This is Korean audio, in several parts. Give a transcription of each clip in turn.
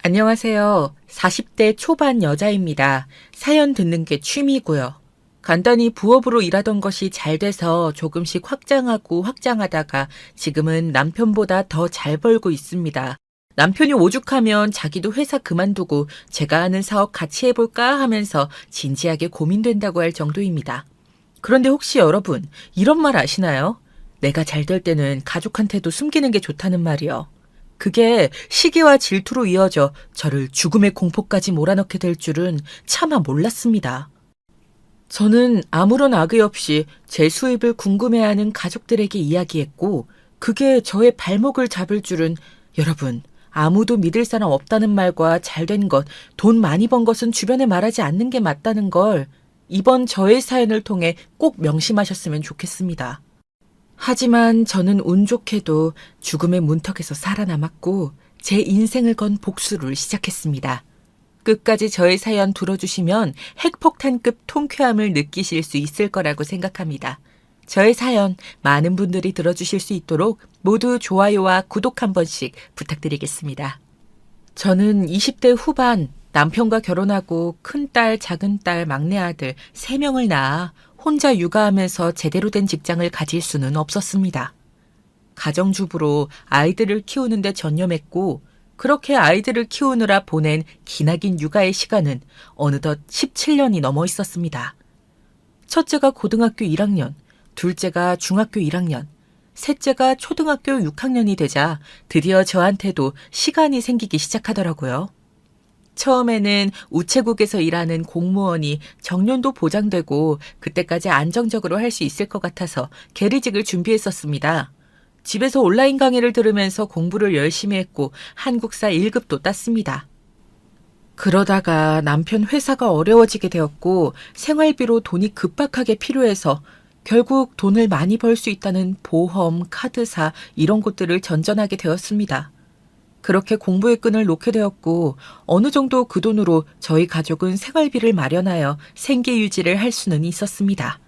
안녕하세요. 40대 초반 여자입니다. 사연 듣는 게 취미고요. 간단히 부업으로 일하던 것이 잘 돼서 조금씩 확장하고 확장하다가 지금은 남편보다 더 잘 벌고 있습니다. 남편이 오죽하면 자기도 회사 그만두고 제가 하는 사업 같이 해볼까 하면서 진지하게 고민된다고 할 정도입니다. 그런데 혹시 여러분 이런 말 아시나요? 내가 잘 될 때는 가족한테도 숨기는 게 좋다는 말이요. 그게 시기와 질투로 이어져 저를 죽음의 공포까지 몰아넣게 될 줄은 차마 몰랐습니다. 저는 아무런 악의 없이 제 수입을 궁금해하는 가족들에게 이야기했고, 그게 저의 발목을 잡을 줄은 여러분, 아무도 믿을 사람 없다는 말과 잘된 것, 돈 많이 번 것은 주변에 말하지 않는 게 맞다는 걸 이번 저의 사연을 통해 꼭 명심하셨으면 좋겠습니다. 하지만 저는 운 좋게도 죽음의 문턱에서 살아남았고 제 인생을 건 복수를 시작했습니다. 끝까지 저의 사연 들어주시면 핵폭탄급 통쾌함을 느끼실 수 있을 거라고 생각합니다. 저의 사연 많은 분들이 들어주실 수 있도록 모두 좋아요와 구독 한 번씩 부탁드리겠습니다. 저는 20대 후반 남편과 결혼하고 큰딸, 작은딸, 막내아들 3명을 낳아 혼자 육아하면서 제대로 된 직장을 가질 수는 없었습니다. 가정주부로 아이들을 키우는 데 전념했고 그렇게 아이들을 키우느라 보낸 기나긴 육아의 시간은 어느덧 17년이 넘어 있었습니다. 첫째가 고등학교 1학년, 둘째가 중학교 1학년, 셋째가 초등학교 6학년이 되자 드디어 저한테도 시간이 생기기 시작하더라고요. 처음에는 우체국에서 일하는 공무원이 정년도 보장되고 그때까지 안정적으로 할 수 있을 것 같아서 계리직을 준비했었습니다. 집에서 온라인 강의를 들으면서 공부를 열심히 했고 한국사 1급도 땄습니다. 그러다가 남편 회사가 어려워지게 되었고 생활비로 돈이 급박하게 필요해서 결국 돈을 많이 벌 수 있다는 보험, 카드사 이런 곳들을 전전하게 되었습니다. 그렇게 공부의 끈을 놓게 되었고 어느 정도 그 돈으로 저희 가족은 생활비를 마련하여 생계 유지를 할 수는 있었습니다.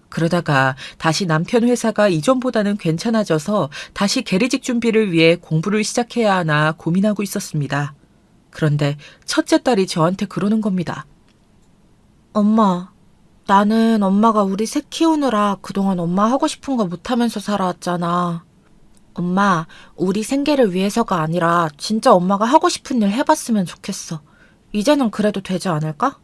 그러다가 다시 남편 회사가 이전보다는 괜찮아져서 다시 계리직 준비를 위해 공부를 시작해야 하나 고민하고 있었습니다. 그런데 첫째 딸이 저한테 그러는 겁니다. 엄마, 나는 엄마가 우리 셋 키우느라 그동안 엄마 하고 싶은 거 못하면서 살아왔잖아. 엄마, 우리 생계를 위해서가 아니라 진짜 엄마가 하고 싶은 일 해봤으면 좋겠어. 이제는 그래도 되지 않을까?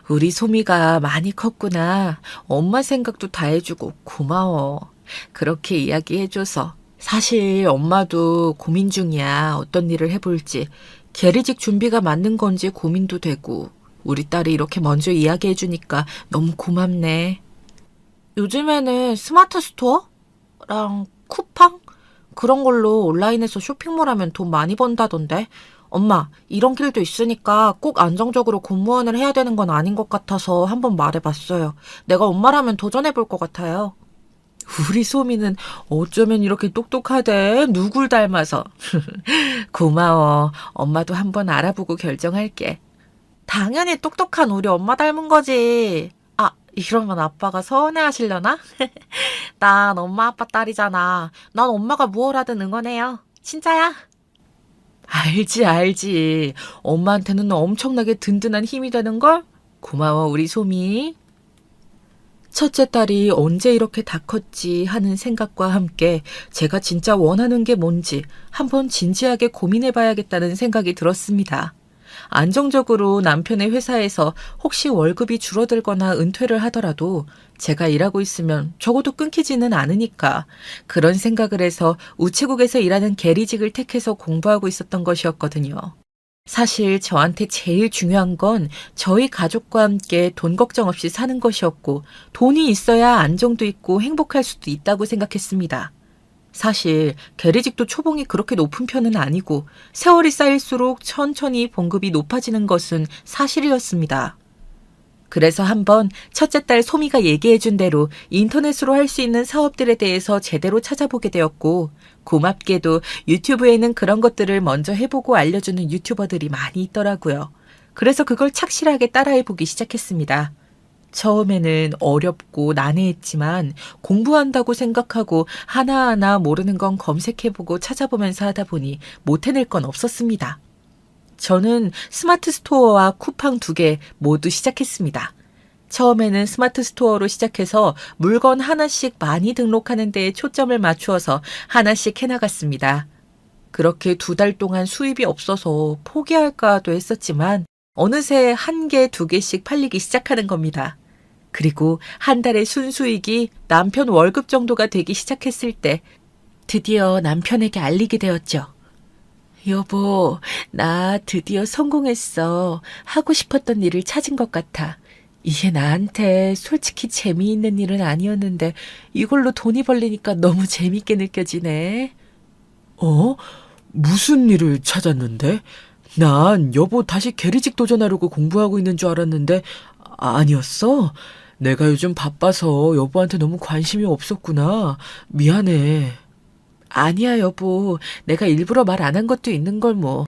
우리 소미가 많이 컸구나. 엄마 생각도 다 해주고 고마워. 그렇게 이야기해줘서. 사실 엄마도 고민 중이야. 어떤 일을 해볼지. 계리직 준비가 맞는 건지 고민도 되고. 우리 딸이 이렇게 먼저 이야기해주니까 너무 고맙네. 요즘에는 스마트 스토어랑 쿠팡? 그런 걸로 온라인에서 쇼핑몰 하면 돈 많이 번다던데. 엄마, 이런 길도 있으니까 꼭 안정적으로 공무원을 해야 되는 건 아닌 것 같아서 한번 말해봤어요. 내가 엄마라면 도전해볼 것 같아요. 우리 소미는 어쩌면 이렇게 똑똑하대. 누굴 닮아서. 고마워. 엄마도 한번 알아보고 결정할게. 당연히 똑똑한 우리 엄마 닮은 거지. 아, 이러면 아빠가 서운해하시려나? 난 엄마 아빠 딸이잖아. 난 엄마가 무얼 하든 응원해요. 진짜야. 알지. 엄마한테는 엄청나게 든든한 힘이 되는걸? 고마워, 우리 소미. 첫째 딸이 언제 이렇게 다 컸지 하는 생각과 함께 제가 진짜 원하는 게 뭔지 한번 진지하게 고민해봐야겠다는 생각이 들었습니다. 안정적으로 남편의 회사에서 혹시 월급이 줄어들거나 은퇴를 하더라도 제가 일하고 있으면 적어도 끊기지는 않으니까 그런 생각을 해서 우체국에서 일하는 계리직을 택해서 공부하고 있었던 것이었거든요. 사실 저한테 제일 중요한 건 저희 가족과 함께 돈 걱정 없이 사는 것이었고 돈이 있어야 안정도 있고 행복할 수도 있다고 생각했습니다. 사실 계리직도 초봉이 그렇게 높은 편은 아니고 세월이 쌓일수록 천천히 봉급이 높아지는 것은 사실이었습니다. 그래서 한번 첫째 딸 소미가 얘기해준 대로 인터넷으로 할 수 있는 사업들에 대해서 제대로 찾아보게 되었고 고맙게도 유튜브에는 그런 것들을 먼저 해보고 알려주는 유튜버들이 많이 있더라고요. 그래서 그걸 착실하게 따라해보기 시작했습니다. 처음에는 어렵고 난해했지만 공부한다고 생각하고 하나하나 모르는 건 검색해보고 찾아보면서 하다 보니 못 해낼 건 없었습니다. 저는 스마트 스토어와 쿠팡 2개 모두 시작했습니다. 처음에는 스마트 스토어로 시작해서 물건 하나씩 많이 등록하는 데에 초점을 맞추어서 하나씩 해나갔습니다. 그렇게 2달 동안 수입이 없어서 포기할까도 했었지만 어느새 1개, 2개씩 팔리기 시작하는 겁니다. 그리고 한 달의 순수익이 남편 월급 정도가 되기 시작했을 때 드디어 남편에게 알리게 되었죠. 여보, 나 드디어 성공했어. 하고 싶었던 일을 찾은 것 같아. 이게 나한테 솔직히 재미있는 일은 아니었는데 이걸로 돈이 벌리니까 너무 재밌게 느껴지네. 어? 무슨 일을 찾았는데? 난 여보 다시 계리직 도전하려고 공부하고 있는 줄 알았는데 아니었어? 내가 요즘 바빠서 여보한테 너무 관심이 없었구나. 미안해. 아니야, 여보. 내가 일부러 말 안 한 것도 있는 걸 뭐.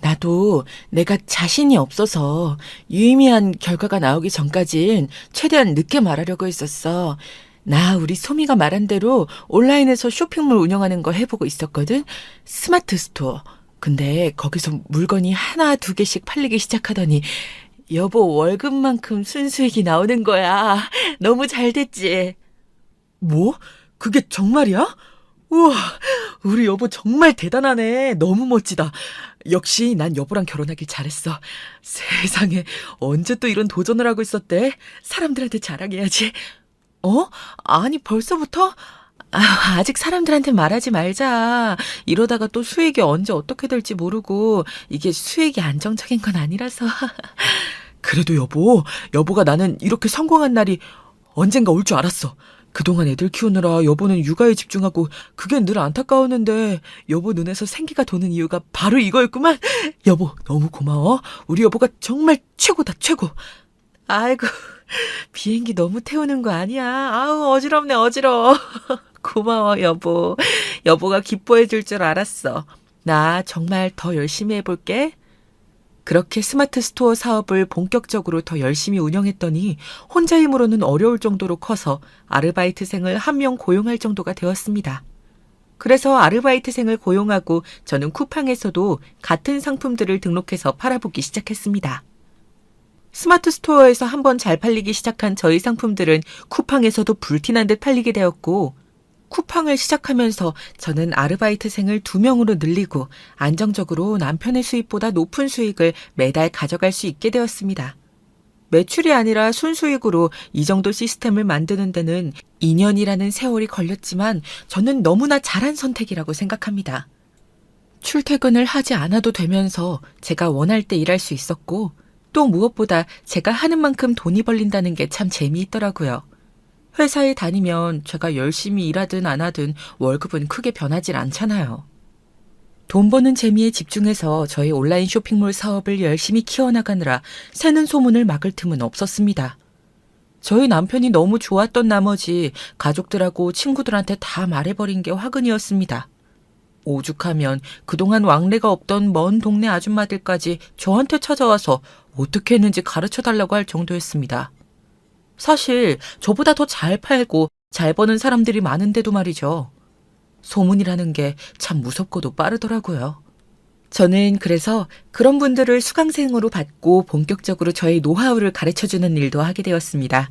나도 내가 자신이 없어서 유의미한 결과가 나오기 전까진 최대한 늦게 말하려고 했었어. 나 우리 소미가 말한 대로 온라인에서 쇼핑몰 운영하는 거 해보고 있었거든. 스마트 스토어. 근데 거기서 물건이 하나, 2개씩 팔리기 시작하더니 여보 월급만큼 순수익이 나오는 거야. 너무 잘 됐지? 뭐? 그게 정말이야? 우와, 우리 여보 정말 대단하네. 너무 멋지다. 역시 난 여보랑 결혼하길 잘했어. 세상에, 언제 또 이런 도전을 하고 있었대? 사람들한테 자랑해야지. 어? 아니, 벌써부터? 아직 사람들한테 말하지 말자. 이러다가 또 수익이 언제 어떻게 될지 모르고, 이게 수익이 안정적인 건 아니라서. 그래도 여보가 나는 이렇게 성공한 날이 언젠가 올 줄 알았어. 그동안 애들 키우느라 여보는 육아에 집중하고 그게 늘 안타까웠는데 여보 눈에서 생기가 도는 이유가 바로 이거였구만. 여보 너무 고마워. 우리 여보가 정말 최고다 최고. 아이고 비행기 너무 태우는 거 아니야. 아우 어지럽네 어지러워. 고마워 여보. 여보가 기뻐해 줄 줄 알았어. 나 정말 더 열심히 해볼게. 그렇게 스마트 스토어 사업을 본격적으로 더 열심히 운영했더니 혼자 힘으로는 어려울 정도로 커서 아르바이트생을 1명 고용할 정도가 되었습니다. 그래서 아르바이트생을 고용하고 저는 쿠팡에서도 같은 상품들을 등록해서 팔아보기 시작했습니다. 스마트 스토어에서 한번 잘 팔리기 시작한 저희 상품들은 쿠팡에서도 불티난 듯 팔리게 되었고 쿠팡을 시작하면서 저는 아르바이트생을 2명으로 늘리고 안정적으로 남편의 수입보다 높은 수익을 매달 가져갈 수 있게 되었습니다. 매출이 아니라 순수익으로 이 정도 시스템을 만드는 데는 2년이라는 세월이 걸렸지만 저는 너무나 잘한 선택이라고 생각합니다. 출퇴근을 하지 않아도 되면서 제가 원할 때 일할 수 있었고 또 무엇보다 제가 하는 만큼 돈이 벌린다는 게 참 재미있더라고요. 회사에 다니면 제가 열심히 일하든 안 하든 월급은 크게 변하질 않잖아요. 돈 버는 재미에 집중해서 저희 온라인 쇼핑몰 사업을 열심히 키워나가느라 새는 소문을 막을 틈은 없었습니다. 저희 남편이 너무 좋았던 나머지 가족들하고 친구들한테 다 말해버린 게 화근이었습니다. 오죽하면 그동안 왕래가 없던 먼 동네 아줌마들까지 저한테 찾아와서 어떻게 했는지 가르쳐달라고 할 정도였습니다. 사실 저보다 더 잘 팔고 잘 버는 사람들이 많은데도 말이죠. 소문이라는 게 참 무섭고도 빠르더라고요. 저는 그래서 그런 분들을 수강생으로 받고 본격적으로 저의 노하우를 가르쳐주는 일도 하게 되었습니다.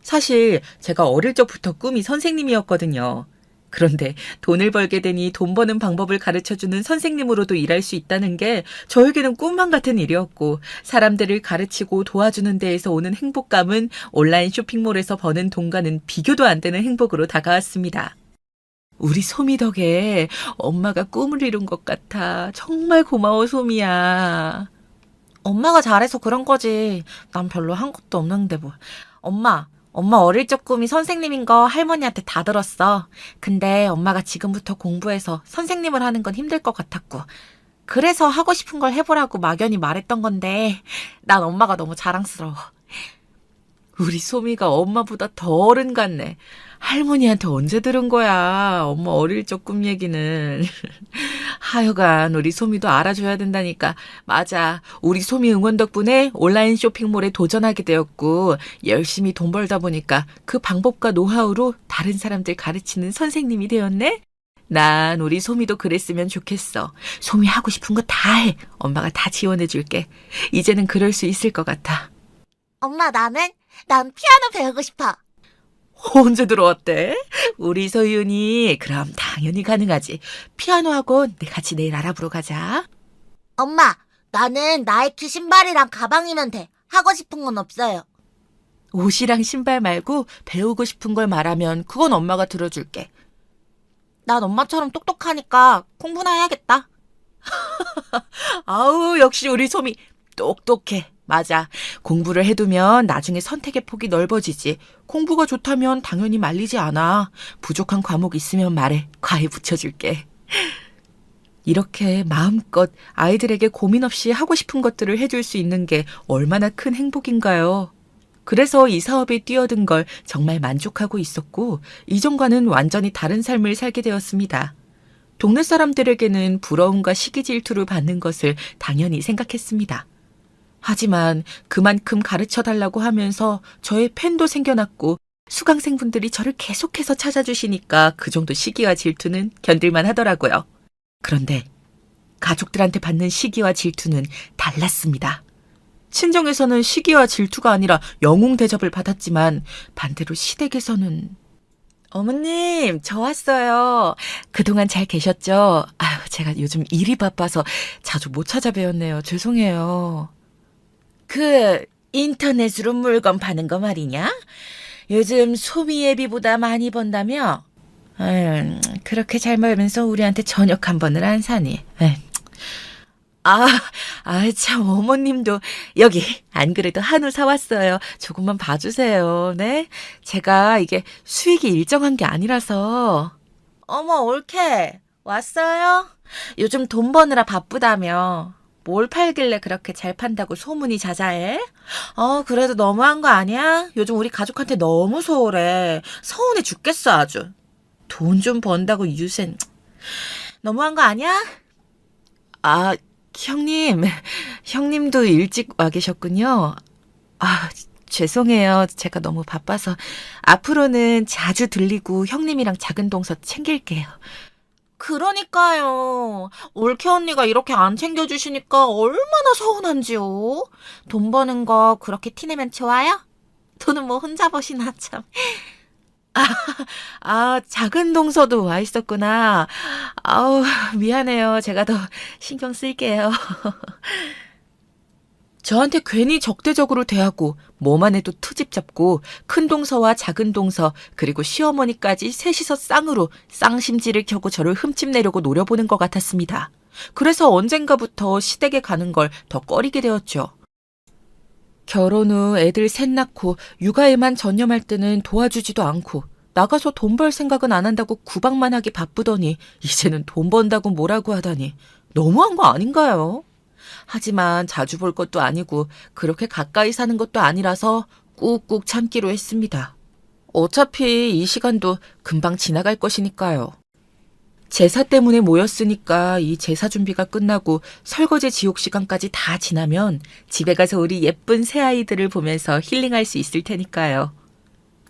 사실 제가 어릴 적부터 꿈이 선생님이었거든요. 그런데 돈을 벌게 되니 돈 버는 방법을 가르쳐주는 선생님으로도 일할 수 있다는 게 저에게는 꿈만 같은 일이었고 사람들을 가르치고 도와주는 데에서 오는 행복감은 온라인 쇼핑몰에서 버는 돈과는 비교도 안 되는 행복으로 다가왔습니다. 우리 소미 덕에 엄마가 꿈을 이룬 것 같아. 정말 고마워 소미야. 엄마가 잘해서 그런 거지. 난 별로 한 것도 없는데 뭐. 엄마 어릴 적 꿈이 선생님인 거 할머니한테 다 들었어. 근데 엄마가 지금부터 공부해서 선생님을 하는 건 힘들 것 같았고. 그래서 하고 싶은 걸 해보라고 막연히 말했던 건데 난 엄마가 너무 자랑스러워. 우리 소미가 엄마보다 더 어른 같네. 할머니한테 언제 들은 거야. 엄마 어릴 적 꿈 얘기는. 하여간 우리 소미도 알아줘야 된다니까. 맞아. 우리 소미 응원 덕분에 온라인 쇼핑몰에 도전하게 되었고 열심히 돈 벌다 보니까 그 방법과 노하우로 다른 사람들 가르치는 선생님이 되었네. 난 우리 소미도 그랬으면 좋겠어. 소미 하고 싶은 거 다 해. 엄마가 다 지원해 줄게. 이제는 그럴 수 있을 것 같아. 엄마, 난 피아노 배우고 싶어. 언제 들어왔대? 우리 소윤이 그럼 당연히 가능하지. 피아노 학원 같이 내일 알아보러 가자. 엄마, 나는 나이키 신발이랑 가방이면 돼. 하고 싶은 건 없어요. 옷이랑 신발 말고 배우고 싶은 걸 말하면 그건 엄마가 들어줄게. 난 엄마처럼 똑똑하니까 공부나 해야겠다. 아우, 역시 우리 소미 똑똑해. 맞아. 공부를 해두면 나중에 선택의 폭이 넓어지지. 공부가 좋다면 당연히 말리지 않아. 부족한 과목 있으면 말해. 과외 붙여줄게. 이렇게 마음껏 아이들에게 고민 없이 하고 싶은 것들을 해줄 수 있는 게 얼마나 큰 행복인가요? 그래서 이 사업에 뛰어든 걸 정말 만족하고 있었고, 이전과는 완전히 다른 삶을 살게 되었습니다. 동네 사람들에게는 부러움과 시기 질투를 받는 것을 당연히 생각했습니다. 하지만 그만큼 가르쳐달라고 하면서 저의 팬도 생겨났고 수강생분들이 저를 계속해서 찾아주시니까 그 정도 시기와 질투는 견딜만 하더라고요. 그런데 가족들한테 받는 시기와 질투는 달랐습니다. 친정에서는 시기와 질투가 아니라 영웅 대접을 받았지만 반대로 시댁에서는 어머님, 저 왔어요. 그동안 잘 계셨죠? 아유, 제가 요즘 일이 바빠서 자주 못 찾아뵈었네요. 죄송해요. 인터넷으로 물건 파는 거 말이냐? 요즘 소미 애비보다 많이 번다며? 그렇게 잘 벌면서 우리한테 저녁 한 번을 안 사니. 참, 어머님도 여기 안 그래도 한우 사왔어요. 조금만 봐주세요. 네? 제가 이게 수익이 일정한 게 아니라서. 어머, 올케. 왔어요? 요즘 돈 버느라 바쁘다며. 뭘 팔길래 그렇게 잘 판다고 소문이 자자해? 그래도 너무한 거 아니야? 요즘 우리 가족한테 너무 소홀해. 서운해 죽겠어, 아주. 돈 좀 번다고 유센. 너무한 거 아니야? 형님도 일찍 와 계셨군요. 죄송해요. 제가 너무 바빠서. 앞으로는 자주 들리고 형님이랑 작은 동서 챙길게요. 그러니까요. 올케 언니가 이렇게 안 챙겨주시니까 얼마나 서운한지요. 돈 버는 거 그렇게 티내면 좋아요? 돈은 뭐 혼자 버시나 참. 작은 동서도 와 있었구나. 아우, 미안해요. 제가 더 신경 쓸게요. 저한테 괜히 적대적으로 대하고 뭐만 해도 트집 잡고 큰 동서와 작은 동서 그리고 시어머니까지 셋이서 쌍으로 쌍심지를 켜고 저를 흠집내려고 노려보는 것 같았습니다. 그래서 언젠가부터 시댁에 가는 걸 더 꺼리게 되었죠. 결혼 후 애들 셋 낳고 육아에만 전념할 때는 도와주지도 않고 나가서 돈 벌 생각은 안 한다고 구박만 하기 바쁘더니 이제는 돈 번다고 뭐라고 하다니 너무한 거 아닌가요? 하지만 자주 볼 것도 아니고 그렇게 가까이 사는 것도 아니라서 꾹꾹 참기로 했습니다. 어차피 이 시간도 금방 지나갈 것이니까요. 제사 때문에 모였으니까 이 제사 준비가 끝나고 설거지 지옥 시간까지 다 지나면 집에 가서 우리 예쁜 새아이들을 보면서 힐링할 수 있을 테니까요.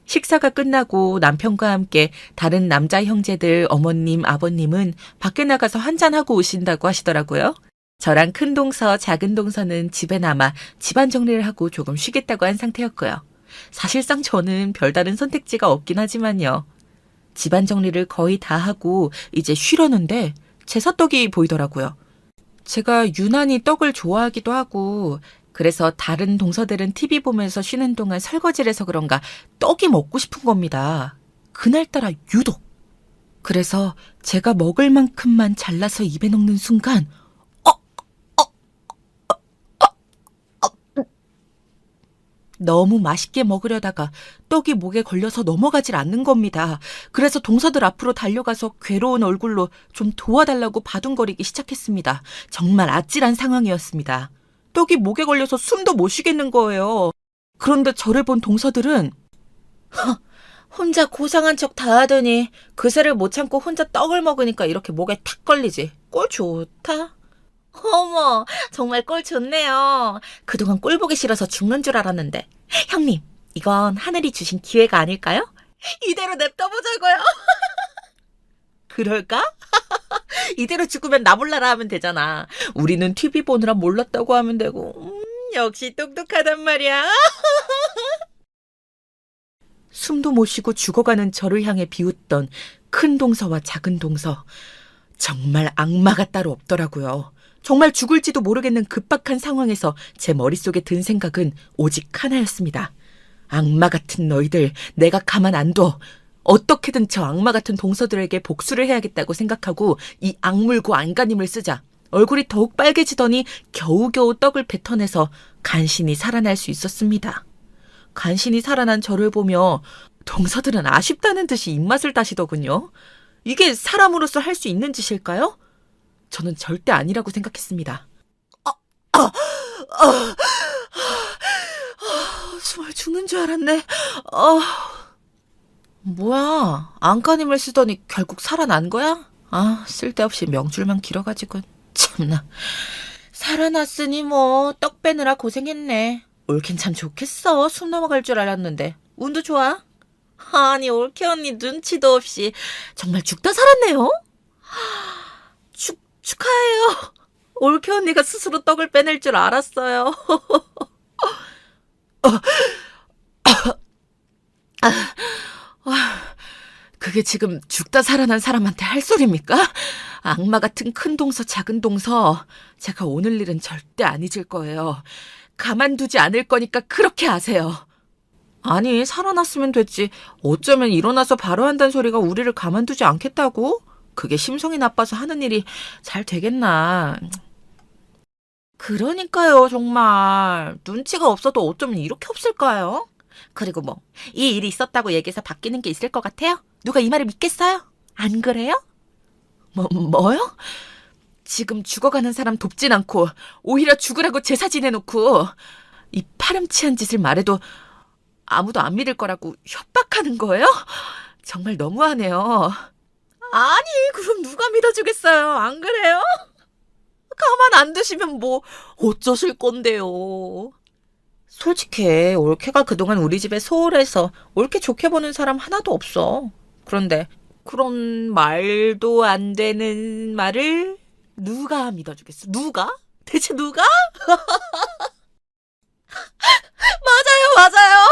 식사가 끝나고 남편과 함께 다른 남자 형제들 어머님, 아버님은 밖에 나가서 한잔하고 오신다고 하시더라고요. 저랑 큰 동서, 작은 동서는 집에 남아 집안 정리를 하고 조금 쉬겠다고 한 상태였고요. 사실상 저는 별다른 선택지가 없긴 하지만요. 집안 정리를 거의 다 하고 이제 쉬려는데 제사떡이 보이더라고요. 제가 유난히 떡을 좋아하기도 하고 그래서 다른 동서들은 TV 보면서 쉬는 동안 설거지를 해서 그런가 떡이 먹고 싶은 겁니다. 그날따라 유독. 그래서 제가 먹을 만큼만 잘라서 입에 넣는 순간 너무 맛있게 먹으려다가 떡이 목에 걸려서 넘어가질 않는 겁니다. 그래서 동서들 앞으로 달려가서 괴로운 얼굴로 좀 도와달라고 바둥거리기 시작했습니다. 정말 아찔한 상황이었습니다. 떡이 목에 걸려서 숨도 못 쉬겠는 거예요. 그런데 저를 본 동서들은 혼자 고상한 척 다 하더니 그새를 못 참고 혼자 떡을 먹으니까 이렇게 목에 탁 걸리지. 꼴 좋다. 어머, 정말 꼴 좋네요. 그동안 꼴 보기 싫어서 죽는 줄 알았는데. 형님, 이건 하늘이 주신 기회가 아닐까요? 이대로 냅둬보자고요. 그럴까? 이대로 죽으면 나 몰라라 하면 되잖아. 우리는 TV 보느라 몰랐다고 하면 되고. 역시 똑똑하단 말이야. 숨도 못 쉬고 죽어가는 저를 향해 비웃던 큰 동서와 작은 동서. 정말 악마가 따로 없더라고요. 정말 죽을지도 모르겠는 급박한 상황에서 제 머릿속에 든 생각은 오직 하나였습니다. 악마 같은 너희들, 내가 가만 안 둬. 어떻게든 저 악마 같은 동서들에게 복수를 해야겠다고 생각하고 이 악물고 안간힘을 쓰자 얼굴이 더욱 빨개지더니 겨우겨우 떡을 뱉어내서 간신히 살아날 수 있었습니다. 간신히 살아난 저를 보며 동서들은 아쉽다는 듯이 입맛을 다시더군요. 이게 사람으로서 할 수 있는 짓일까요? 저는 절대 아니라고 생각했습니다. 정말 죽는 줄 알았네. 뭐야, 안간힘을 쓰더니 결국 살아난 거야? 쓸데없이 명줄만 길어가지고. 참나. 살아났으니 뭐 떡 빼느라 고생했네. 올케는 참 좋겠어. 숨 넘어갈 줄 알았는데. 운도 좋아. 아니, 올케 언니 눈치도 없이 정말 죽다 살았네요. 축하해요. 올케 언니가 스스로 떡을 빼낼 줄 알았어요. 그게 지금 죽다 살아난 사람한테 할 소리입니까? 악마 같은 큰 동서 작은 동서, 제가 오늘 일은 절대 안 잊을 거예요. 가만두지 않을 거니까 그렇게 아세요. 아니, 살아났으면 됐지. 어쩌면 일어나서 바로 한다는 소리가 우리를 가만두지 않겠다고? 그게 심성이 나빠서 하는 일이 잘 되겠나. 그러니까요, 정말. 눈치가 없어도 어쩌면 이렇게 없을까요? 그리고 뭐, 이 일이 있었다고 얘기해서 바뀌는 게 있을 것 같아요? 누가 이 말을 믿겠어요? 안 그래요? 뭐요? 지금 죽어가는 사람 돕진 않고 오히려 죽으라고 제사 지내놓고 이 파렴치한 짓을 말해도 아무도 안 믿을 거라고 협박하는 거예요? 정말 너무하네요. 아니, 그럼 누가 믿어주겠어요? 안 그래요? 가만 안 두시면 뭐 어쩌실 건데요. 솔직히 올케가 그동안 우리 집에 소홀해서 올케 좋게 보는 사람 하나도 없어. 그런데 그런 말도 안 되는 말을 누가 믿어주겠어? 누가? 대체 누가? 맞아요.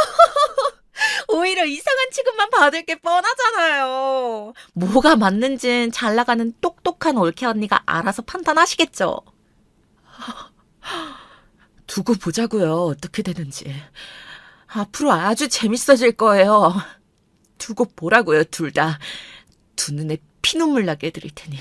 오히려 이상한 취급만 받을 게 뻔하잖아요. 뭐가 맞는진 잘 나가는 똑똑한 올케 언니가 알아서 판단하시겠죠. 두고 보자고요. 어떻게 되는지. 앞으로 아주 재밌어질 거예요. 두고 보라고요, 둘 다. 두 눈에 피눈물 나게 해드릴 테니.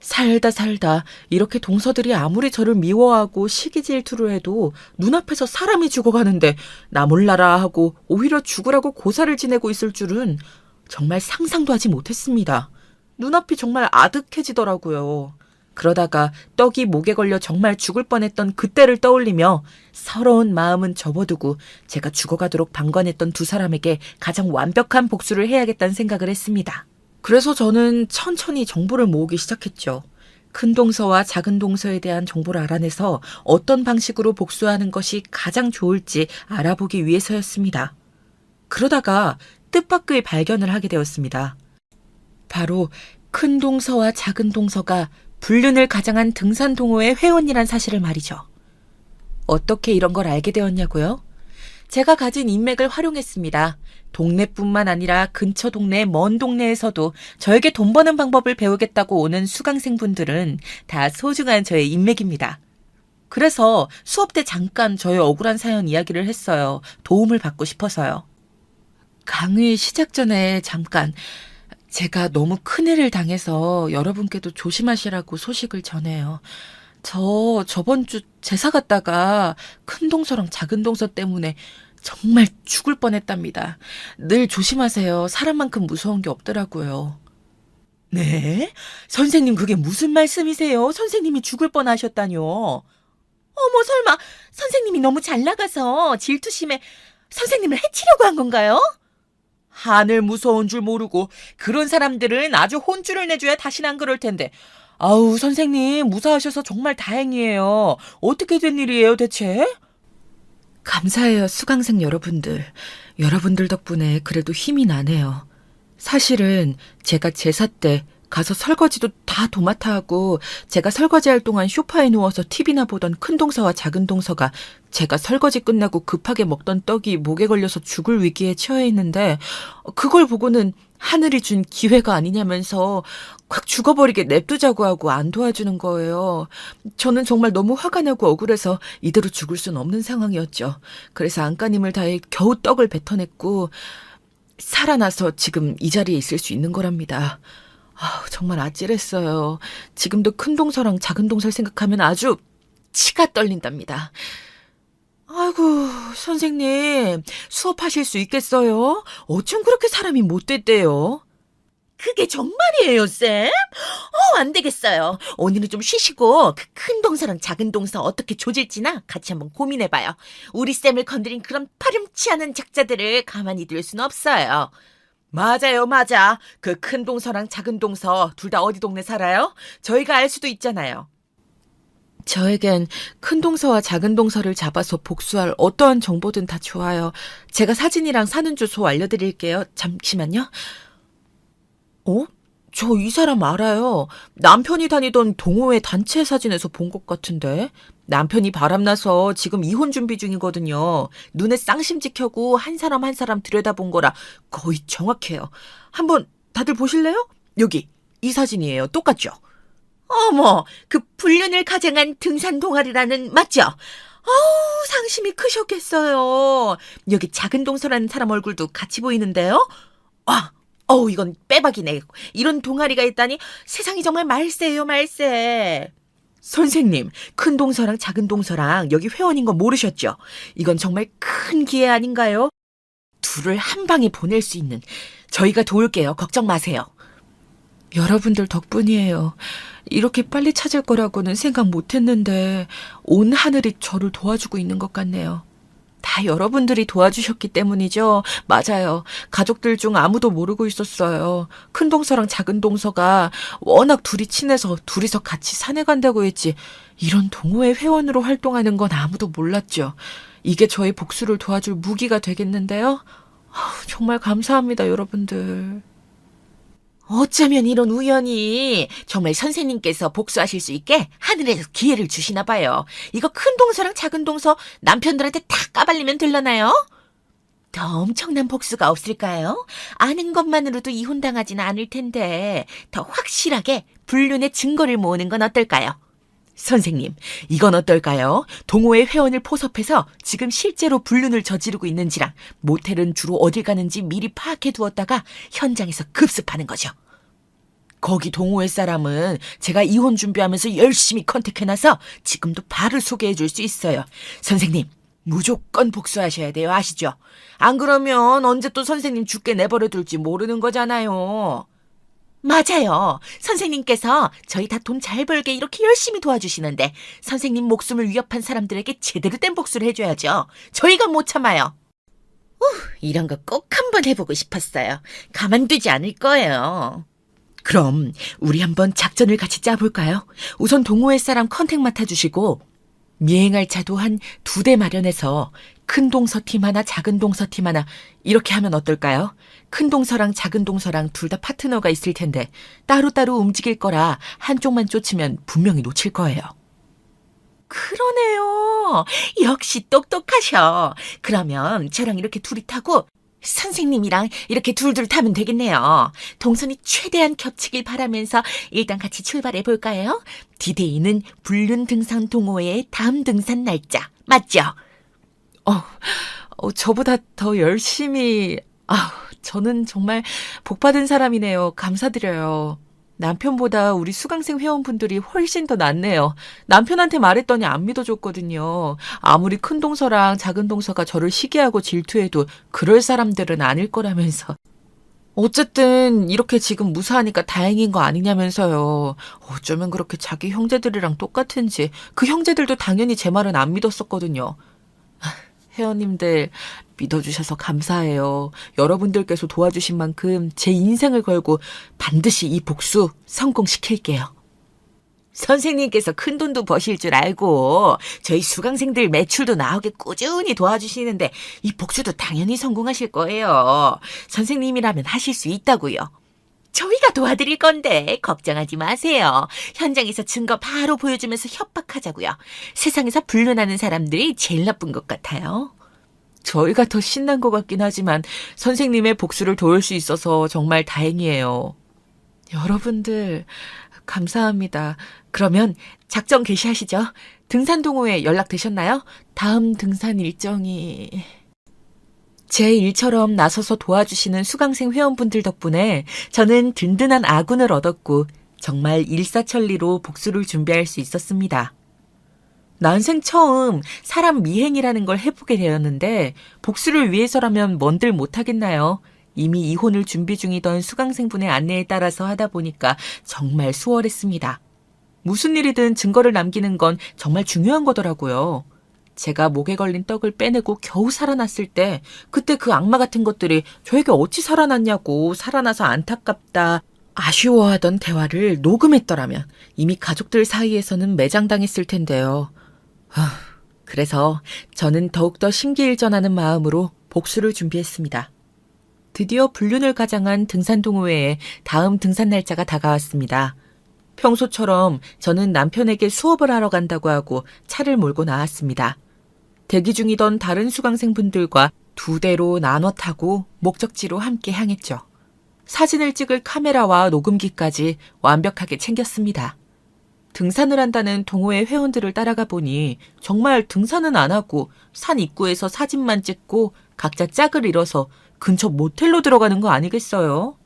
살다 이렇게 동서들이 아무리 저를 미워하고 시기 질투를 해도 눈앞에서 사람이 죽어가는데 나 몰라라 하고 오히려 죽으라고 고사를 지내고 있을 줄은 정말 상상도 하지 못했습니다. 눈앞이 정말 아득해지더라고요. 그러다가 떡이 목에 걸려 정말 죽을 뻔했던 그때를 떠올리며 서러운 마음은 접어두고 제가 죽어가도록 방관했던 두 사람에게 가장 완벽한 복수를 해야겠다는 생각을 했습니다. 그래서 저는 천천히 정보를 모으기 시작했죠. 큰 동서와 작은 동서에 대한 정보를 알아내서 어떤 방식으로 복수하는 것이 가장 좋을지 알아보기 위해서였습니다. 그러다가 뜻밖의 발견을 하게 되었습니다. 바로 큰 동서와 작은 동서가 불륜을 가장한 등산 동호회 회원이란 사실을 말이죠. 어떻게 이런 걸 알게 되었냐고요? 제가 가진 인맥을 활용했습니다. 동네뿐만 아니라 근처 동네, 먼 동네에서도 저에게 돈 버는 방법을 배우겠다고 오는 수강생분들은 다 소중한 저의 인맥입니다. 그래서 수업 때 잠깐 저의 억울한 사연 이야기를 했어요. 도움을 받고 싶어서요. 강의 시작 전에 잠깐 제가 너무 큰일을 당해서 여러분께도 조심하시라고 소식을 전해요. 저번 주 제사 갔다가 큰 동서랑 작은 동서 때문에 정말 죽을 뻔했답니다. 늘 조심하세요. 사람만큼 무서운 게 없더라고요. 네? 선생님 그게 무슨 말씀이세요? 선생님이 죽을 뻔하셨다뇨. 어머 설마 선생님이 너무 잘 나가서 질투심에 선생님을 해치려고 한 건가요? 하늘 무서운 줄 모르고 그런 사람들은 아주 혼쭐을 내줘야 다시는 안 그럴 텐데 아우, 선생님, 무사하셔서 정말 다행이에요. 어떻게 된 일이에요, 대체? 감사해요, 수강생 여러분들. 여러분들 덕분에 그래도 힘이 나네요. 사실은 제가 제사 때 가서 설거지도 다 도맡아 하고 제가 설거지할 동안 소파에 누워서 TV나 보던 큰 동서와 작은 동서가 제가 설거지 끝나고 급하게 먹던 떡이 목에 걸려서 죽을 위기에 처해 있는데 그걸 보고는 하늘이 준 기회가 아니냐면서 확 죽어버리게 냅두자고 하고 안 도와주는 거예요. 저는 정말 너무 화가 나고 억울해서 이대로 죽을 순 없는 상황이었죠. 그래서 안간힘을 다해 겨우 떡을 뱉어냈고 살아나서 지금 이 자리에 있을 수 있는 거랍니다. 정말 아찔했어요. 지금도 큰 동서랑 작은 동서를 생각하면 아주 치가 떨린답니다. 아이고, 선생님, 수업하실 수 있겠어요? 어쩜 그렇게 사람이 못됐대요? 그게 정말이에요, 쌤? 안 되겠어요. 오늘은 좀 쉬시고 그 큰 동서랑 작은 동서 어떻게 조질지나 같이 한번 고민해봐요. 우리 쌤을 건드린 그런 파렴치 않은 작자들을 가만히 둘 수는 없어요. 맞아요, 맞아. 그 큰 동서랑 작은 동서 둘 다 어디 동네 살아요? 저희가 알 수도 있잖아요. 저에겐 큰 동서와 작은 동서를 잡아서 복수할 어떠한 정보든 다 좋아요. 제가 사진이랑 사는 주소 알려드릴게요. 잠시만요. 저 이 사람 알아요. 남편이 다니던 동호회 단체 사진에서 본 것 같은데. 남편이 바람나서 지금 이혼 준비 중이거든요. 눈에 쌍심지 켜고 한 사람 한 사람 들여다본 거라 거의 정확해요. 한번 다들 보실래요? 여기 이 사진이에요. 똑같죠? 어머, 그 불륜을 가장한 등산 동아리라는 맞죠? 상심이 크셨겠어요. 여기 작은 동서라는 사람 얼굴도 같이 보이는데요? 이건 빼박이네. 이런 동아리가 있다니 세상이 정말 말세예요, 말세. 선생님, 큰 동서랑 작은 동서랑 여기 회원인 거 모르셨죠? 이건 정말 큰 기회 아닌가요? 둘을 한 방에 보낼 수 있는. 저희가 도울게요. 걱정 마세요. 여러분들 덕분이에요. 이렇게 빨리 찾을 거라고는 생각 못 했는데 온 하늘이 저를 도와주고 있는 것 같네요. 다 여러분들이 도와주셨기 때문이죠. 맞아요. 가족들 중 아무도 모르고 있었어요. 큰 동서랑 작은 동서가 워낙 둘이 친해서 둘이서 같이 산에 간다고 했지. 이런 동호회 회원으로 활동하는 건 아무도 몰랐죠. 이게 저의 복수를 도와줄 무기가 되겠는데요. 정말 감사합니다, 여러분들. 어쩌면 이런 우연이 정말 선생님께서 복수하실 수 있게 하늘에서 기회를 주시나 봐요. 이거 큰 동서랑 작은 동서 남편들한테 다 까발리면 될라나요? 더 엄청난 복수가 없을까요? 아는 것만으로도 이혼당하지는 않을 텐데 더 확실하게 불륜의 증거를 모으는 건 어떨까요? 선생님, 이건 어떨까요? 동호회 회원을 포섭해서 지금 실제로 불륜을 저지르고 있는지랑 모텔은 주로 어딜 가는지 미리 파악해 두었다가 현장에서 급습하는 거죠. 거기 동호회 사람은 제가 이혼 준비하면서 열심히 컨택해놔서 지금도 바로 소개해 줄 수 있어요. 선생님, 무조건 복수하셔야 돼요. 아시죠? 안 그러면 언제 또 선생님 죽게 내버려 둘지 모르는 거잖아요. 맞아요. 선생님께서 저희 다 돈 잘 벌게 이렇게 열심히 도와주시는데 선생님 목숨을 위협한 사람들에게 제대로 된 복수를 해줘야죠. 저희가 못 참아요. 이런 거 꼭 한번 해보고 싶었어요. 가만두지 않을 거예요. 그럼 우리 한번 작전을 같이 짜볼까요? 우선 동호회 사람 컨택 맡아주시고 미행할 차도 한 2대 마련해서 큰 동서 팀 하나, 작은 동서 팀 하나 이렇게 하면 어떨까요? 큰 동서랑 작은 동서랑 둘 다 파트너가 있을 텐데 따로따로 움직일 거라 한쪽만 쫓으면 분명히 놓칠 거예요. 그러네요. 역시 똑똑하셔. 그러면 저랑 이렇게 둘이 타고 선생님이랑 이렇게 둘둘 타면 되겠네요. 동선이 최대한 겹치길 바라면서 일단 같이 출발해 볼까요? 디데이는 불륜 등산 동호회의 다음 등산 날짜. 맞죠? 저보다 더 열심히, 저는 정말 복받은 사람이네요. 감사드려요. 남편보다 우리 수강생 회원분들이 훨씬 더 낫네요. 남편한테 말했더니 안 믿어줬거든요. 아무리 큰 동서랑 작은 동서가 저를 시기하고 질투해도 그럴 사람들은 아닐 거라면서. 어쨌든 이렇게 지금 무사하니까 다행인 거 아니냐면서요. 어쩌면 그렇게 자기 형제들이랑 똑같은지 그 형제들도 당연히 제 말은 안 믿었었거든요. 회원님들 믿어주셔서 감사해요. 여러분들께서 도와주신 만큼 제 인생을 걸고 반드시 이 복수 성공시킬게요. 선생님께서 큰돈도 버실 줄 알고 저희 수강생들 매출도 나오게 꾸준히 도와주시는데 이 복수도 당연히 성공하실 거예요. 선생님이라면 하실 수 있다고요. 저희가 도와드릴 건데 걱정하지 마세요. 현장에서 증거 바로 보여주면서 협박하자고요. 세상에서 불륜하는 사람들이 제일 나쁜 것 같아요. 저희가 더 신난 것 같긴 하지만 선생님의 복수를 도울 수 있어서 정말 다행이에요. 여러분들 감사합니다. 그러면 작전 개시하시죠. 등산 동호회 연락되셨나요? 다음 등산 일정이... 제 일처럼 나서서 도와주시는 수강생 회원분들 덕분에 저는 든든한 아군을 얻었고 정말 일사천리로 복수를 준비할 수 있었습니다. 난생 처음 사람 미행이라는 걸 해보게 되었는데 복수를 위해서라면 뭔들 못하겠나요? 이미 이혼을 준비 중이던 수강생분의 안내에 따라서 하다 보니까 정말 수월했습니다. 무슨 일이든 증거를 남기는 건 정말 중요한 거더라고요. 제가 목에 걸린 떡을 빼내고 겨우 살아났을 때 그때 그 악마 같은 것들이 저에게 어찌 살아났냐고 살아나서 안타깝다, 아쉬워하던 대화를 녹음했더라면 이미 가족들 사이에서는 매장당했을 텐데요. 그래서 저는 더욱더 심기일전하는 마음으로 복수를 준비했습니다. 드디어 불륜을 가장한 등산 동호회의 다음 등산 날짜가 다가왔습니다. 평소처럼 저는 남편에게 수업을 하러 간다고 하고 차를 몰고 나왔습니다. 대기 중이던 다른 수강생분들과 두 대로 나눠 타고 목적지로 함께 향했죠. 사진을 찍을 카메라와 녹음기까지 완벽하게 챙겼습니다. 등산을 한다는 동호회 회원들을 따라가 보니 정말 등산은 안 하고 산 입구에서 사진만 찍고 각자 짝을 이뤄서 근처 모텔로 들어가는 거 아니겠어요?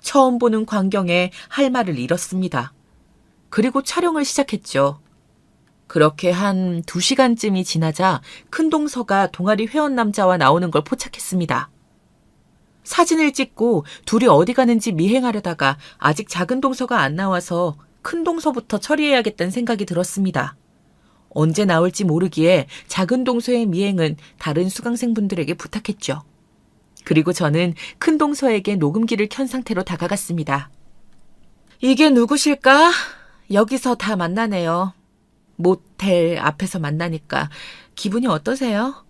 처음 보는 광경에 할 말을 잃었습니다. 그리고 촬영을 시작했죠. 그렇게 한 2시간쯤이 지나자 큰 동서가 동아리 회원 남자와 나오는 걸 포착했습니다. 사진을 찍고 둘이 어디 가는지 미행하려다가 아직 작은 동서가 안 나와서 큰 동서부터 처리해야겠다는 생각이 들었습니다. 언제 나올지 모르기에 작은 동서의 미행은 다른 수강생분들에게 부탁했죠. 그리고 저는 큰 동서에게 녹음기를 켠 상태로 다가갔습니다. 이게 누구실까? 여기서 다 만나네요. 모텔 앞에서 만나니까 기분이 어떠세요?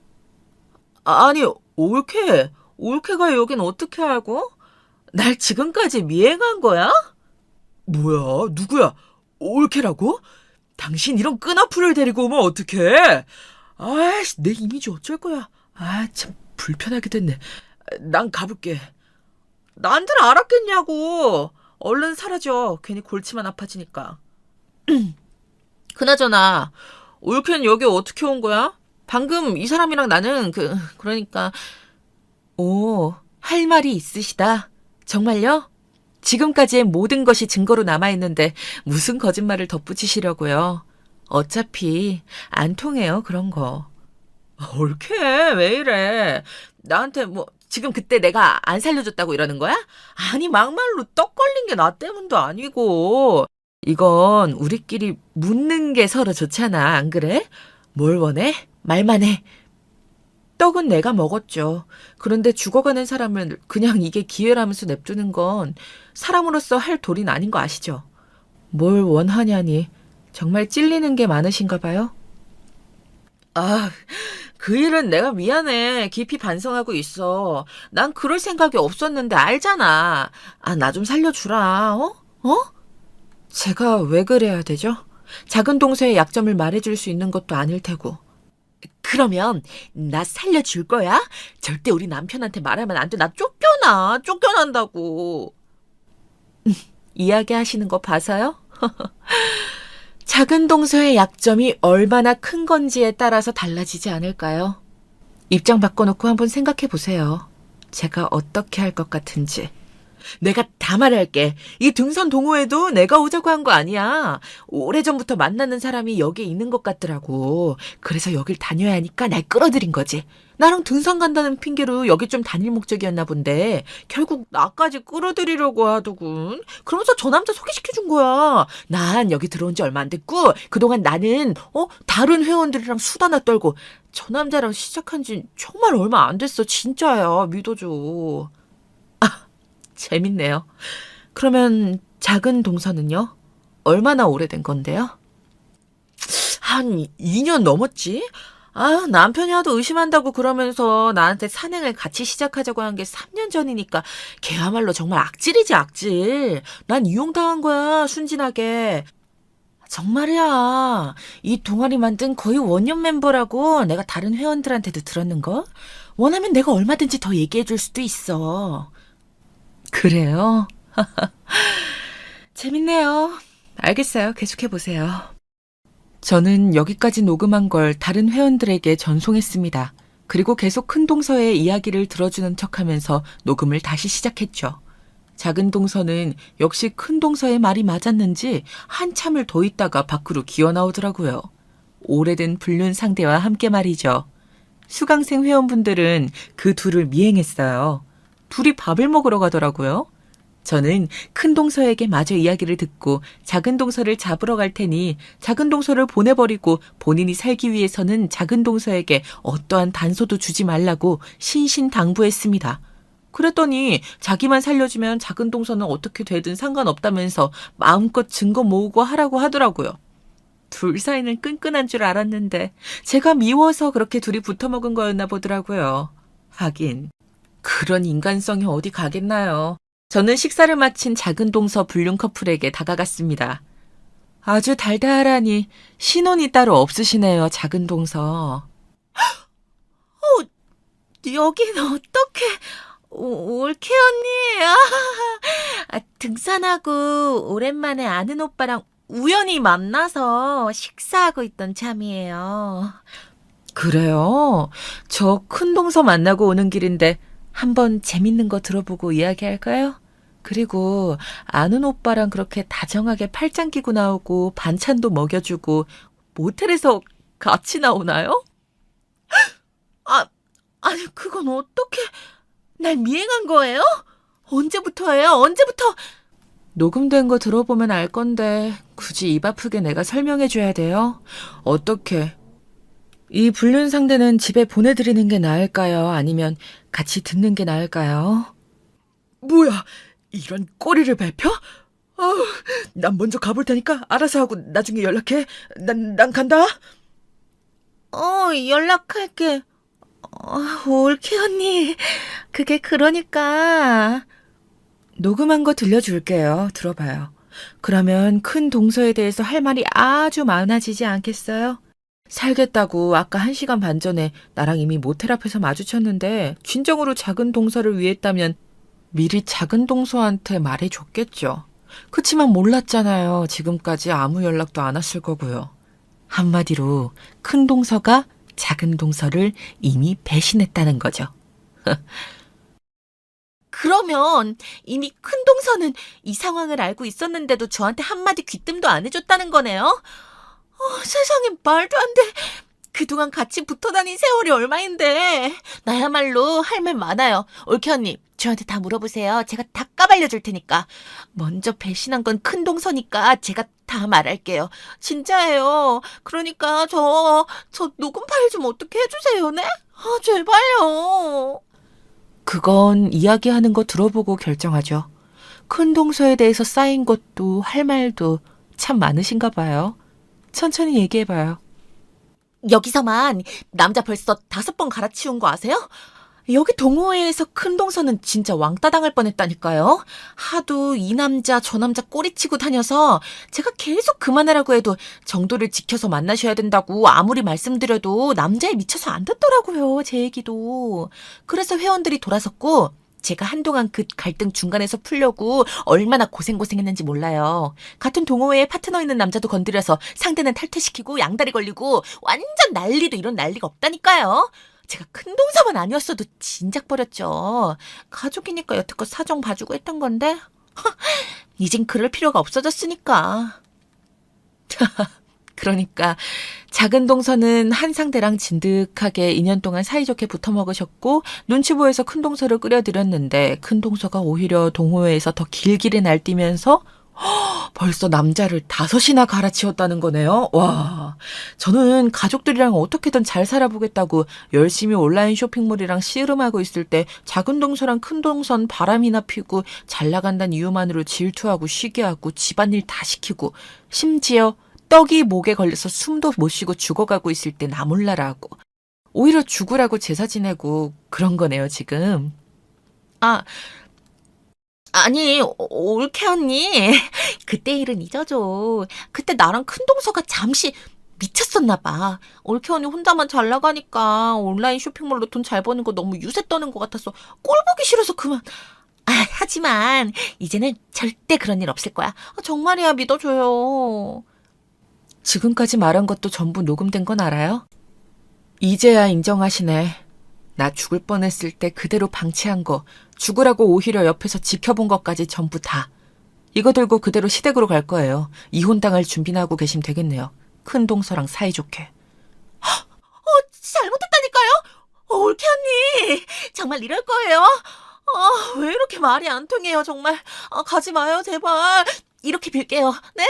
아니, 올케가 여긴 어떻게 알고? 날 지금까지 미행한 거야? 뭐야, 누구야? 올케라고? 당신 이런 끈아풀을 데리고 오면 어떡해? 아이씨, 내 이미지 어쩔 거야. 아, 참 불편하게 됐네. 난 가볼게. 난들 알았겠냐고. 얼른 사라져. 괜히 골치만 아파지니까. 그나저나 올케는 여기 어떻게 온 거야? 방금 이 사람이랑 나는 그러니까 오, 할 말이 있으시다. 정말요? 지금까지의 모든 것이 증거로 남아있는데 무슨 거짓말을 덧붙이시려고요? 어차피 안 통해요, 그런 거. 올케, 왜 이래? 나한테 지금 그때 내가 안 살려줬다고 이러는 거야? 아니, 막말로 떡 걸린 게 나 때문도 아니고. 이건 우리끼리 묻는 게 서로 좋잖아, 안 그래? 뭘 원해? 말만 해. 떡은 내가 먹었죠. 그런데 죽어가는 사람을 그냥 이게 기회라면서 냅두는 건 사람으로서 할 도리는 아닌 거 아시죠? 뭘 원하냐니. 정말 찔리는 게 많으신가 봐요? 아, 그 일은 내가 미안해. 깊이 반성하고 있어. 난 그럴 생각이 없었는데 알잖아. 아, 나 좀 살려주라. 어? 제가 왜 그래야 되죠? 작은 동서의 약점을 말해줄 수 있는 것도 아닐 테고. 그러면 나 살려줄 거야? 절대 우리 남편한테 말하면 안 돼. 나 쫓겨난다고. 이야기하시는 거 봐서요? 작은 동서의 약점이 얼마나 큰 건지에 따라서 달라지지 않을까요? 입장 바꿔놓고 한번 생각해 보세요. 제가 어떻게 할 것 같은지. 내가 다 말할게. 이 등산 동호회도 내가 오자고 한 거 아니야. 오래전부터 만나는 사람이 여기에 있는 것 같더라고. 그래서 여길 다녀야 하니까 날 끌어들인 거지. 나랑 등산 간다는 핑계로 여기 좀 다닐 목적이었나 본데 결국 나까지 끌어들이려고 하더군. 그러면서 저 남자 소개시켜준 거야. 난 여기 들어온 지 얼마 안 됐고 그동안 나는 다른 회원들이랑 수다나 떨고 저 남자랑 시작한 지 정말 얼마 안 됐어. 진짜야. 믿어줘. 재밌네요. 그러면 작은 동서는요? 얼마나 오래된 건데요? 한 2년 넘었지? 아, 남편이 하도 의심한다고 그러면서 나한테 산행을 같이 시작하자고 한 게 3년 전이니까 걔야말로 정말 악질이지, 악질. 난 이용당한 거야, 순진하게. 정말이야. 이 동아리 만든 거의 원년 멤버라고 내가 다른 회원들한테도 들었는걸? 원하면 내가 얼마든지 더 얘기해 줄 수도 있어. 그래요? 재밌네요. 알겠어요. 계속해 보세요. 저는 여기까지 녹음한 걸 다른 회원들에게 전송했습니다. 그리고 계속 큰 동서의 이야기를 들어주는 척하면서 녹음을 다시 시작했죠. 작은 동서는 역시 큰 동서의 말이 맞았는지 한참을 더 있다가 밖으로 기어나오더라고요. 오래된 불륜 상대와 함께 말이죠. 수강생 회원분들은 그 둘을 미행했어요. 둘이 밥을 먹으러 가더라고요. 저는 큰 동서에게 마저 이야기를 듣고 작은 동서를 잡으러 갈 테니 작은 동서를 보내버리고 본인이 살기 위해서는 작은 동서에게 어떠한 단서도 주지 말라고 신신당부했습니다. 그랬더니 자기만 살려주면 작은 동서는 어떻게 되든 상관없다면서 마음껏 증거 모으고 하라고 하더라고요. 둘 사이는 끈끈한 줄 알았는데 제가 미워서 그렇게 둘이 붙어먹은 거였나 보더라고요. 하긴 그런 인간성이 어디 가겠나요. 저는 식사를 마친 작은 동서 불륜 커플에게 다가갔습니다. 아주 달달하니 신혼이 따로 없으시네요, 작은 동서. 여긴 어떻게... 올케 언니, 등산하고 오랜만에 아는 오빠랑 우연히 만나서 식사하고 있던 참이에요. 그래요? 저 큰 동서 만나고 오는 길인데 한번 재밌는 거 들어보고 이야기할까요? 그리고 아는 오빠랑 그렇게 다정하게 팔짱 끼고 나오고 반찬도 먹여주고 모텔에서 같이 나오나요? 아니 그건 어떻게... 날 미행한 거예요? 언제부터예요? 언제부터? 녹음된 거 들어보면 알 건데 굳이 입 아프게 내가 설명해 줘야 돼요? 어떻게? 이 불륜 상대는 집에 보내드리는 게 나을까요? 아니면 같이 듣는 게 나을까요? 뭐야? 이런 꼬리를 밟혀? 난 먼저 가볼 테니까 알아서 하고 나중에 연락해. 난 간다. 연락할게. 올케 언니, 그게 그러니까. 녹음한 거 들려줄게요. 들어봐요. 그러면 큰 동서에 대해서 할 말이 아주 많아지지 않겠어요? 살겠다고 아까 1시간 반 전에 나랑 이미 모텔 앞에서 마주쳤는데 진정으로 작은 동서를 위했다면 미리 작은 동서한테 말해줬겠죠. 그치만 몰랐잖아요. 지금까지 아무 연락도 안 왔을 거고요. 한마디로 큰 동서가 작은 동서를 이미 배신했다는 거죠. 그러면 이미 큰 동서는 이 상황을 알고 있었는데도 저한테 한마디 귀뜸도 안 해줬다는 거네요? 세상에 말도 안 돼. 그동안 같이 붙어 다닌 세월이 얼마인데. 나야말로 할 말 많아요. 올케 언니, 저한테 다 물어보세요. 제가 다 까발려줄 테니까. 먼저 배신한 건 큰 동서니까 제가 다 말할게요. 진짜예요. 그러니까 저 녹음 파일 좀 어떻게 해주세요, 네? 제발요. 그건 이야기하는 거 들어보고 결정하죠. 큰 동서에 대해서 쌓인 것도 할 말도 참 많으신가 봐요. 천천히 얘기해봐요. 여기서만 남자 벌써 5번 갈아치운 거 아세요? 여기 동호회에서 큰 동서는 진짜 왕따 당할 뻔했다니까요. 하도 이 남자 저 남자 꼬리치고 다녀서 제가 계속 그만하라고 해도 정도를 지켜서 만나셔야 된다고 아무리 말씀드려도 남자에 미쳐서 안 듣더라고요. 제 얘기도. 그래서 회원들이 돌아섰고 제가 한동안 그 갈등 중간에서 풀려고 얼마나 고생했는지 몰라요. 같은 동호회에 파트너 있는 남자도 건드려서 상대는 탈퇴시키고 양다리 걸리고 완전 난리도 이런 난리가 없다니까요. 제가 큰 동서만 아니었어도 진작 버렸죠. 가족이니까 여태껏 사정 봐주고 했던 건데 이젠 그럴 필요가 없어졌으니까. 그러니까 작은 동서는 한 상대랑 진득하게 2년 동안 사이좋게 붙어먹으셨고 눈치 보여서 큰 동서를 끌어들였는데 큰 동서가 오히려 동호회에서 더 길길이 날뛰면서 벌써 남자를 5이나 갈아치웠다는 거네요. 와, 저는 가족들이랑 어떻게든 잘 살아보겠다고 열심히 온라인 쇼핑몰이랑 씨름하고 있을 때 작은 동서랑 큰 동선 바람이나 피고 잘 나간다는 이유만으로 질투하고 쉬게하고 집안일 다 시키고 심지어 떡이 목에 걸려서 숨도 못 쉬고 죽어가고 있을 때 나 몰라라 하고 오히려 죽으라고 제사 지내고 그런 거네요, 지금. 아, 아니, 올케 언니. 그때 일은 잊어줘. 그때 나랑 큰 동서가 잠시 미쳤었나 봐. 올케 언니 혼자만 잘 나가니까 온라인 쇼핑몰로 돈 잘 버는 거 너무 유세 떠는 것 같아서 꼴 보기 싫어서 그만. 하지만 이제는 절대 그런 일 없을 거야. 정말이야, 믿어줘요. 지금까지 말한 것도 전부 녹음된 건 알아요? 이제야 인정하시네. 나 죽을 뻔했을 때 그대로 방치한 거, 죽으라고 오히려 옆에서 지켜본 것까지 전부 다. 이거 들고 그대로 시댁으로 갈 거예요. 이혼당할 준비나 하고 계시면 되겠네요. 큰 동서랑 사이좋게. 잘못했다니까요? 올케 언니, 정말 이럴 거예요? 왜 이렇게 말이 안 통해요, 정말. 가지 마요, 제발. 이렇게 빌게요, 네?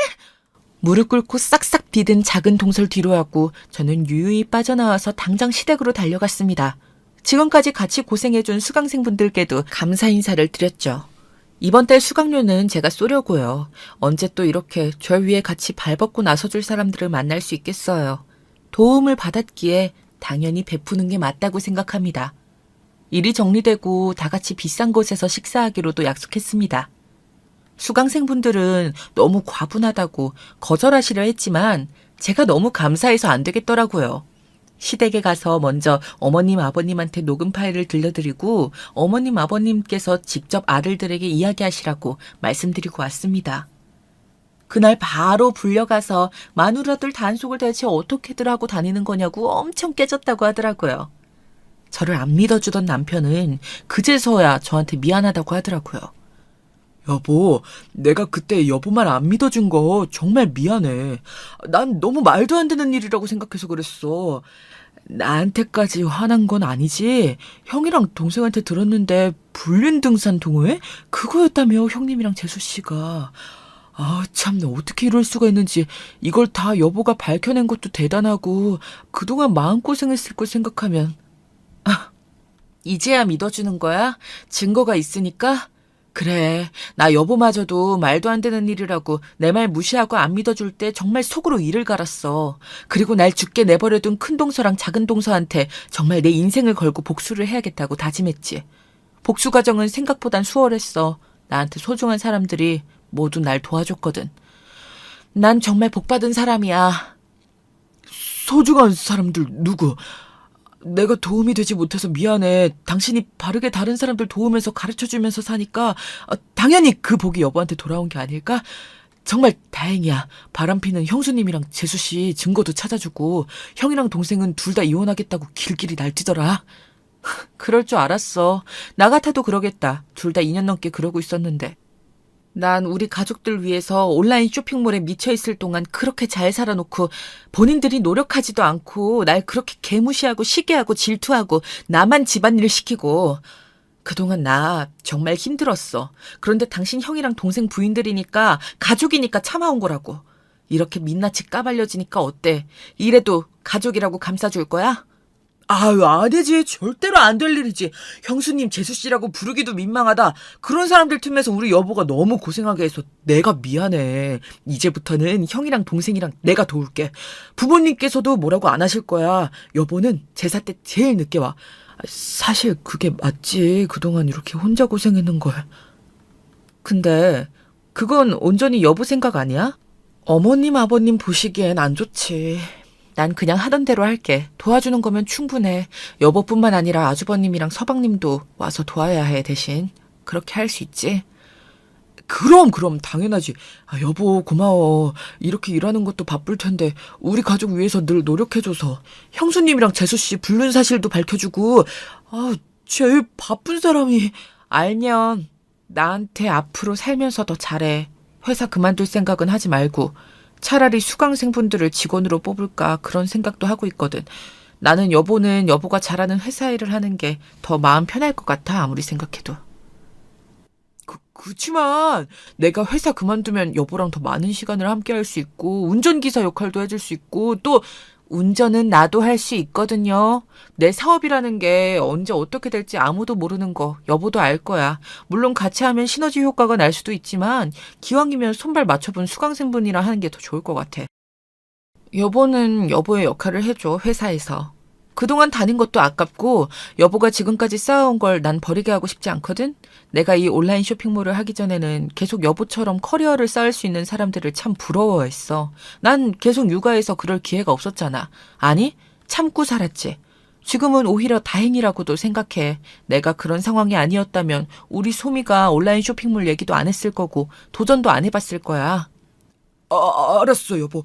무릎 꿇고 싹싹 비든 작은 동설 뒤로 하고 저는 유유히 빠져나와서 당장 시댁으로 달려갔습니다. 지금까지 같이 고생해준 수강생분들께도 감사 인사를 드렸죠. 이번 달 수강료는 제가 쏘려고요. 언제 또 이렇게 저 위에 같이 발벗고 나서줄 사람들을 만날 수 있겠어요. 도움을 받았기에 당연히 베푸는 게 맞다고 생각합니다. 일이 정리되고 다 같이 비싼 곳에서 식사하기로도 약속했습니다. 수강생분들은 너무 과분하다고 거절하시려 했지만 제가 너무 감사해서 안 되겠더라고요. 시댁에 가서 먼저 어머님, 아버님한테 녹음 파일을 들려드리고 어머님, 아버님께서 직접 아들들에게 이야기하시라고 말씀드리고 왔습니다. 그날 바로 불려가서 마누라들 단속을 대체 어떻게들 하고 다니는 거냐고 엄청 깨졌다고 하더라고요. 저를 안 믿어주던 남편은 그제서야 저한테 미안하다고 하더라고요. 여보, 내가 그때 여보 말 안 믿어준 거 정말 미안해. 난 너무 말도 안 되는 일이라고 생각해서 그랬어. 나한테까지 화난 건 아니지. 형이랑 동생한테 들었는데 불륜 등산 동호회? 그거였다며, 형님이랑 재수 씨가. 참, 어떻게 이럴 수가 있는지. 이걸 다 여보가 밝혀낸 것도 대단하고 그동안 마음고생했을 걸 생각하면. 이제야 믿어주는 거야? 증거가 있으니까? 그래, 나 여보마저도 말도 안 되는 일이라고 내 말 무시하고 안 믿어줄 때 정말 속으로 이를 갈았어. 그리고 날 죽게 내버려둔 큰 동서랑 작은 동서한테 정말 내 인생을 걸고 복수를 해야겠다고 다짐했지. 복수 과정은 생각보단 수월했어. 나한테 소중한 사람들이 모두 날 도와줬거든. 난 정말 복받은 사람이야. 소중한 사람들 누구? 내가 도움이 되지 못해서 미안해. 당신이 바르게 다른 사람들 도우면서 가르쳐주면서 사니까 당연히 그 복이 여보한테 돌아온 게 아닐까? 정말 다행이야. 바람피는 형수님이랑 재수씨 증거도 찾아주고 형이랑 동생은 둘 다 이혼하겠다고 길길이 날뛰더라. 그럴 줄 알았어. 나 같아도 그러겠다. 둘 다 2년 넘게 그러고 있었는데. 난 우리 가족들 위해서 온라인 쇼핑몰에 미쳐있을 동안 그렇게 잘 살아놓고 본인들이 노력하지도 않고 날 그렇게 개무시하고 시기하고 질투하고 나만 집안일을 시키고 그동안 나 정말 힘들었어. 그런데 당신 형이랑 동생 부인들이니까 가족이니까 참아온 거라고. 이렇게 민낯이 까발려지니까 어때? 이래도 가족이라고 감싸줄 거야? 아니지. 절대로 안 될 일이지. 형수님, 재수씨라고 부르기도 민망하다. 그런 사람들 틈에서 우리 여보가 너무 고생하게 해서 내가 미안해. 이제부터는 형이랑 동생이랑 내가 도울게. 부모님께서도 뭐라고 안 하실 거야. 여보는 제사 때 제일 늦게 와. 사실 그게 맞지. 그동안 이렇게 혼자 고생했는 걸. 근데 그건 온전히 여보 생각 아니야? 어머님, 아버님 보시기엔 안 좋지. 난 그냥 하던 대로 할게. 도와주는 거면 충분해. 여보뿐만 아니라 아주버님이랑 서방님도 와서 도와야 해, 대신. 그렇게 할 수 있지? 그럼 당연하지. 여보 고마워. 이렇게 일하는 것도 바쁠 텐데 우리 가족 위해서 늘 노력해줘서 형수님이랑 재수씨 불륜 사실도 밝혀주고 제일 바쁜 사람이. 알면 나한테 앞으로 살면서 더 잘해. 회사 그만둘 생각은 하지 말고 차라리 수강생분들을 직원으로 뽑을까 그런 생각도 하고 있거든. 나는 여보는 여보가 잘하는 회사 일을 하는 게 더 마음 편할 것 같아, 아무리 생각해도. 그치만 내가 회사 그만두면 여보랑 더 많은 시간을 함께 할 수 있고 운전기사 역할도 해줄 수 있고 또 운전은 나도 할 수 있거든요. 내 사업이라는 게 언제 어떻게 될지 아무도 모르는 거 여보도 알 거야. 물론 같이 하면 시너지 효과가 날 수도 있지만 기왕이면 손발 맞춰본 수강생분이랑 하는 게 더 좋을 것 같아. 여보는 여보의 역할을 해줘, 회사에서. 그동안 다닌 것도 아깝고 여보가 지금까지 쌓아온 걸 난 버리게 하고 싶지 않거든? 내가 이 온라인 쇼핑몰을 하기 전에는 계속 여보처럼 커리어를 쌓을 수 있는 사람들을 참 부러워했어. 난 계속 육아해서 그럴 기회가 없었잖아. 아니, 참고 살았지. 지금은 오히려 다행이라고도 생각해. 내가 그런 상황이 아니었다면 우리 소미가 온라인 쇼핑몰 얘기도 안 했을 거고 도전도 안 해봤을 거야. 알았어, 여보.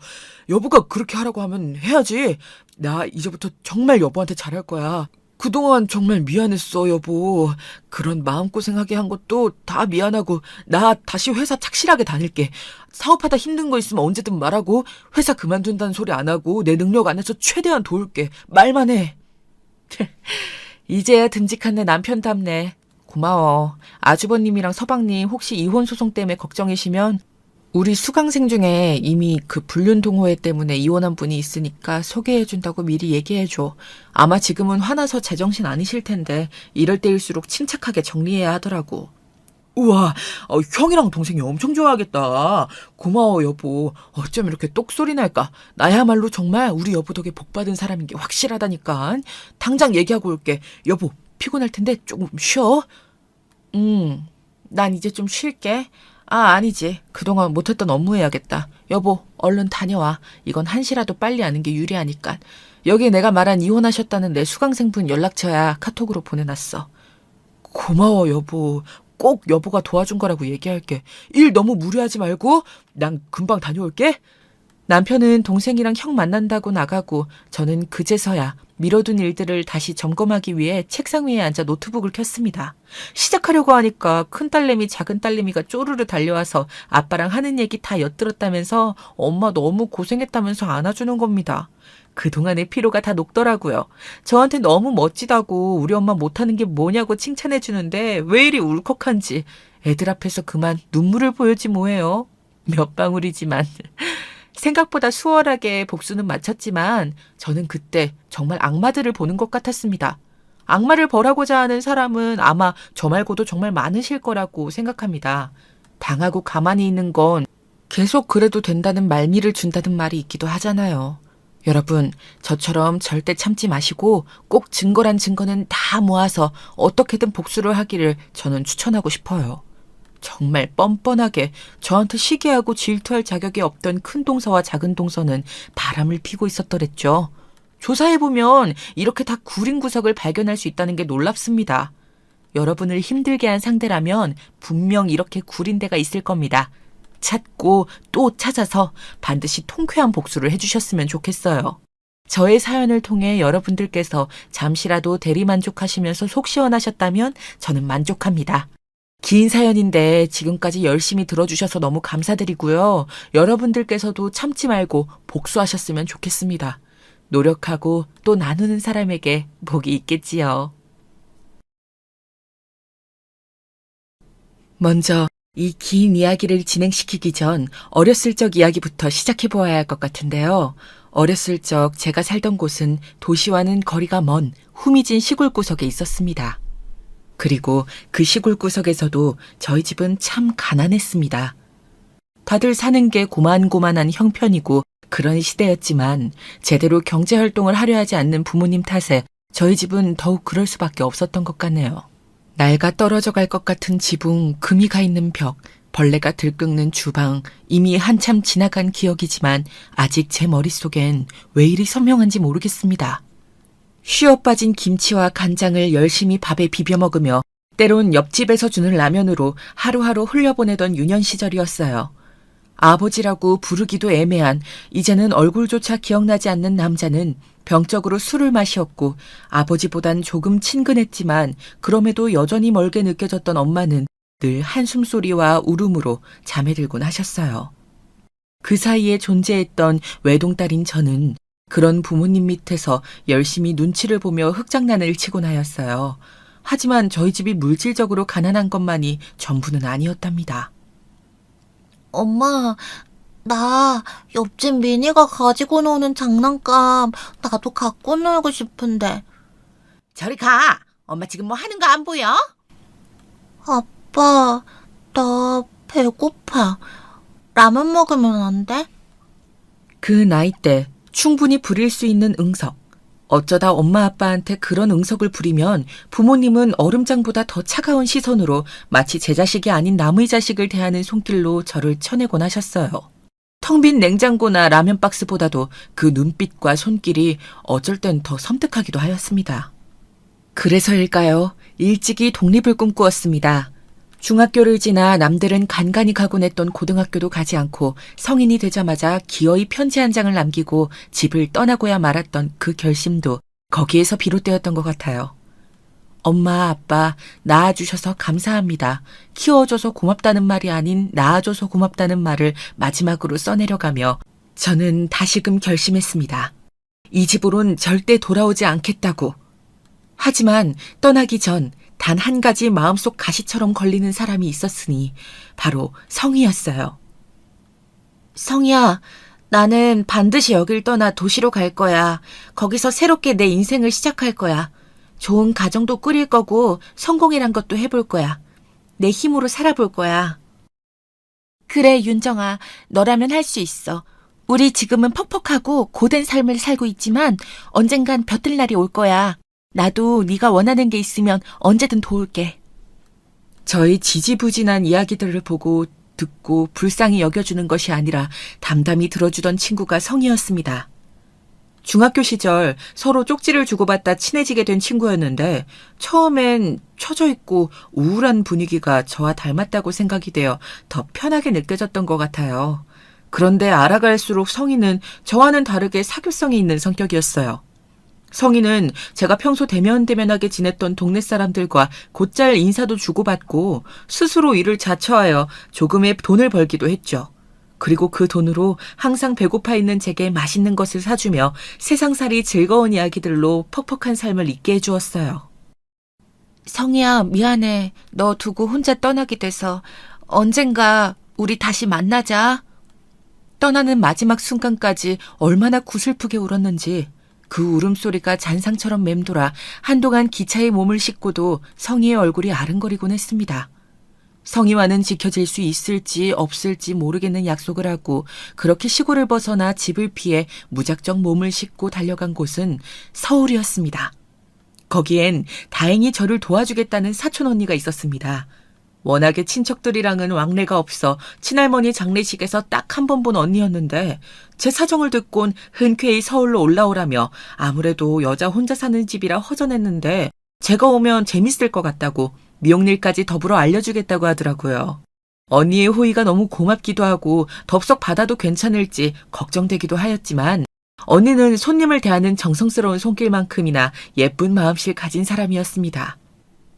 여보가 그렇게 하라고 하면 해야지. 나 이제부터 정말 여보한테 잘할 거야. 그동안 정말 미안했어, 여보. 그런 마음고생하게 한 것도 다 미안하고 나 다시 회사 착실하게 다닐게. 사업하다 힘든 거 있으면 언제든 말하고 회사 그만둔다는 소리 안 하고 내 능력 안에서 최대한 도울게. 말만 해. 이제야 듬직한 내 남편답네. 고마워. 아주버님이랑 서방님 혹시 이혼 소송 때문에 걱정이시면 우리 수강생 중에 이미 그 불륜 동호회 때문에 이혼한 분이 있으니까 소개해준다고 미리 얘기해줘. 아마 지금은 화나서 제정신 아니실 텐데 이럴 때일수록 침착하게 정리해야 하더라고. 우와, 형이랑 동생이 엄청 좋아하겠다. 고마워, 여보. 어쩜 이렇게 똑소리 날까? 나야말로 정말 우리 여보 덕에 복받은 사람인 게 확실하다니까. 당장 얘기하고 올게. 여보, 피곤할 텐데 조금 쉬어. 난 이제 좀 쉴게. 아니지. 그동안 못했던 업무 해야겠다. 여보, 얼른 다녀와. 이건 한시라도 빨리 아는 게 유리하니까. 여기 내가 말한 이혼하셨다는 내 수강생분 연락처야 카톡으로 보내놨어. 고마워, 여보. 꼭 여보가 도와준 거라고 얘기할게. 일 너무 무리하지 말고 난 금방 다녀올게. 남편은 동생이랑 형 만난다고 나가고 저는 그제서야 미뤄둔 일들을 다시 점검하기 위해 책상 위에 앉아 노트북을 켰습니다. 시작하려고 하니까 큰딸내미 작은딸내미가 쪼르르 달려와서 아빠랑 하는 얘기 다 엿들었다면서 엄마 너무 고생했다면서 안아주는 겁니다. 그동안의 피로가 다 녹더라고요. 저한테 너무 멋지다고 우리 엄마 못하는 게 뭐냐고 칭찬해 주는데 왜 이리 울컥한지 애들 앞에서 그만 눈물을 보여지 뭐해요. 몇 방울이지만. 생각보다 수월하게 복수는 마쳤지만 저는 그때 정말 악마들을 보는 것 같았습니다. 악마를 벌하고자 하는 사람은 아마 저 말고도 정말 많으실 거라고 생각합니다. 당하고 가만히 있는 건 계속 그래도 된다는 말미를 준다는 말이 있기도 하잖아요. 여러분, 저처럼 절대 참지 마시고 꼭 증거란 증거는 다 모아서 어떻게든 복수를 하기를 저는 추천하고 싶어요. 정말 뻔뻔하게 저한테 시기하고 질투할 자격이 없던 큰 동서와 작은 동서는 바람을 피고 있었더랬죠. 조사해보면 이렇게 다 구린 구석을 발견할 수 있다는 게 놀랍습니다. 여러분을 힘들게 한 상대라면 분명 이렇게 구린 데가 있을 겁니다. 찾고 또 찾아서 반드시 통쾌한 복수를 해주셨으면 좋겠어요. 저의 사연을 통해 여러분들께서 잠시라도 대리만족하시면서 속 시원하셨다면 저는 만족합니다. 긴 사연인데 지금까지 열심히 들어주셔서 너무 감사드리고요. 여러분들께서도 참지 말고 복수하셨으면 좋겠습니다. 노력하고 또 나누는 사람에게 복이 있겠지요. 먼저 이 긴 이야기를 진행시키기 전 어렸을 적 이야기부터 시작해 보아야 할 것 같은데요. 어렸을 적 제가 살던 곳은 도시와는 거리가 먼 후미진 시골 구석에 있었습니다. 그리고 그 시골 구석에서도 저희 집은 참 가난했습니다. 다들 사는 게 고만고만한 형편이고 그런 시대였지만 제대로 경제활동을 하려 하지 않는 부모님 탓에 저희 집은 더욱 그럴 수밖에 없었던 것 같네요. 낡아 떨어져 갈 것 같은 지붕, 금이 가 있는 벽, 벌레가 들끓는 주방, 이미 한참 지나간 기억이지만 아직 제 머릿속엔 왜 이리 선명한지 모르겠습니다. 쉬어 빠진 김치와 간장을 열심히 밥에 비벼 먹으며 때론 옆집에서 주는 라면으로 하루하루 흘려보내던 유년 시절이었어요. 아버지라고 부르기도 애매한 이제는 얼굴조차 기억나지 않는 남자는 병적으로 술을 마셨고 아버지보단 조금 친근했지만 그럼에도 여전히 멀게 느껴졌던 엄마는 늘 한숨소리와 울음으로 잠에 들곤 하셨어요. 그 사이에 존재했던 외동딸인 저는 그런 부모님 밑에서 열심히 눈치를 보며 흑장난을 치곤 하였어요. 하지만 저희 집이 물질적으로 가난한 것만이 전부는 아니었답니다. 엄마, 나 옆집 미니가 가지고 노는 장난감 나도 갖고 놀고 싶은데. 저리 가. 엄마 지금 뭐 하는 거 안 보여? 아빠, 나 배고파. 라면 먹으면 안 돼? 그 나이 때 충분히 부릴 수 있는 응석. 어쩌다 엄마 아빠한테 그런 응석을 부리면 부모님은 얼음장보다 더 차가운 시선으로 마치 제 자식이 아닌 남의 자식을 대하는 손길로 저를 쳐내곤 하셨어요. 텅 빈 냉장고나 라면 박스보다도 그 눈빛과 손길이 어쩔 땐 더 섬뜩하기도 하였습니다. 그래서일까요? 일찍이 독립을 꿈꾸었습니다. 중학교를 지나 남들은 간간히 가곤 했던 고등학교도 가지 않고 성인이 되자마자 기어이 편지 한 장을 남기고 집을 떠나고야 말았던 그 결심도 거기에서 비롯되었던 것 같아요. 엄마, 아빠, 낳아주셔서 감사합니다. 키워줘서 고맙다는 말이 아닌 낳아줘서 고맙다는 말을 마지막으로 써내려가며 저는 다시금 결심했습니다. 이 집으론 절대 돌아오지 않겠다고. 하지만 떠나기 전 단 한 가지 마음속 가시처럼 걸리는 사람이 있었으니 바로 성이었어요. 성이야, 나는 반드시 여길 떠나 도시로 갈 거야. 거기서 새롭게 내 인생을 시작할 거야. 좋은 가정도 꾸릴 거고 성공이란 것도 해볼 거야. 내 힘으로 살아볼 거야. 그래, 윤정아. 너라면 할 수 있어. 우리 지금은 퍽퍽하고 고된 삶을 살고 있지만 언젠간 볕들 날이 올 거야. 나도 네가 원하는 게 있으면 언제든 도울게. 저의 지지부진한 이야기들을 보고 듣고 불쌍히 여겨주는 것이 아니라 담담히 들어주던 친구가 성이었습니다. 중학교 시절 서로 쪽지를 주고받다 친해지게 된 친구였는데 처음엔 처져 있고 우울한 분위기가 저와 닮았다고 생각이 되어 더 편하게 느껴졌던 것 같아요. 그런데 알아갈수록 성이는 저와는 다르게 사교성이 있는 성격이었어요. 성희는 제가 평소 대면대면하게 지냈던 동네 사람들과 곧잘 인사도 주고받고 스스로 일을 자처하여 조금의 돈을 벌기도 했죠. 그리고 그 돈으로 항상 배고파 있는 제게 맛있는 것을 사주며 세상살이 즐거운 이야기들로 퍽퍽한 삶을 잊게 해주었어요. 성희야, 미안해. 너 두고 혼자 떠나게 돼서. 언젠가 우리 다시 만나자. 떠나는 마지막 순간까지 얼마나 구슬프게 울었는지 그 울음소리가 잔상처럼 맴돌아 한동안 기차에 몸을 싣고도 성희의 얼굴이 아른거리곤 했습니다. 성희와는 지켜질 수 있을지 없을지 모르겠는 약속을 하고 그렇게 시골을 벗어나 집을 피해 무작정 몸을 싣고 달려간 곳은 서울이었습니다. 거기엔 다행히 저를 도와주겠다는 사촌 언니가 있었습니다. 워낙에 친척들이랑은 왕래가 없어 친할머니 장례식에서 딱 한 번 본 언니였는데 제 사정을 듣곤 흔쾌히 서울로 올라오라며 아무래도 여자 혼자 사는 집이라 허전했는데 제가 오면 재밌을 것 같다고 미용일까지 더불어 알려주겠다고 하더라고요. 언니의 호의가 너무 고맙기도 하고 덥석 받아도 괜찮을지 걱정되기도 하였지만 언니는 손님을 대하는 정성스러운 손길만큼이나 예쁜 마음씨를 가진 사람이었습니다.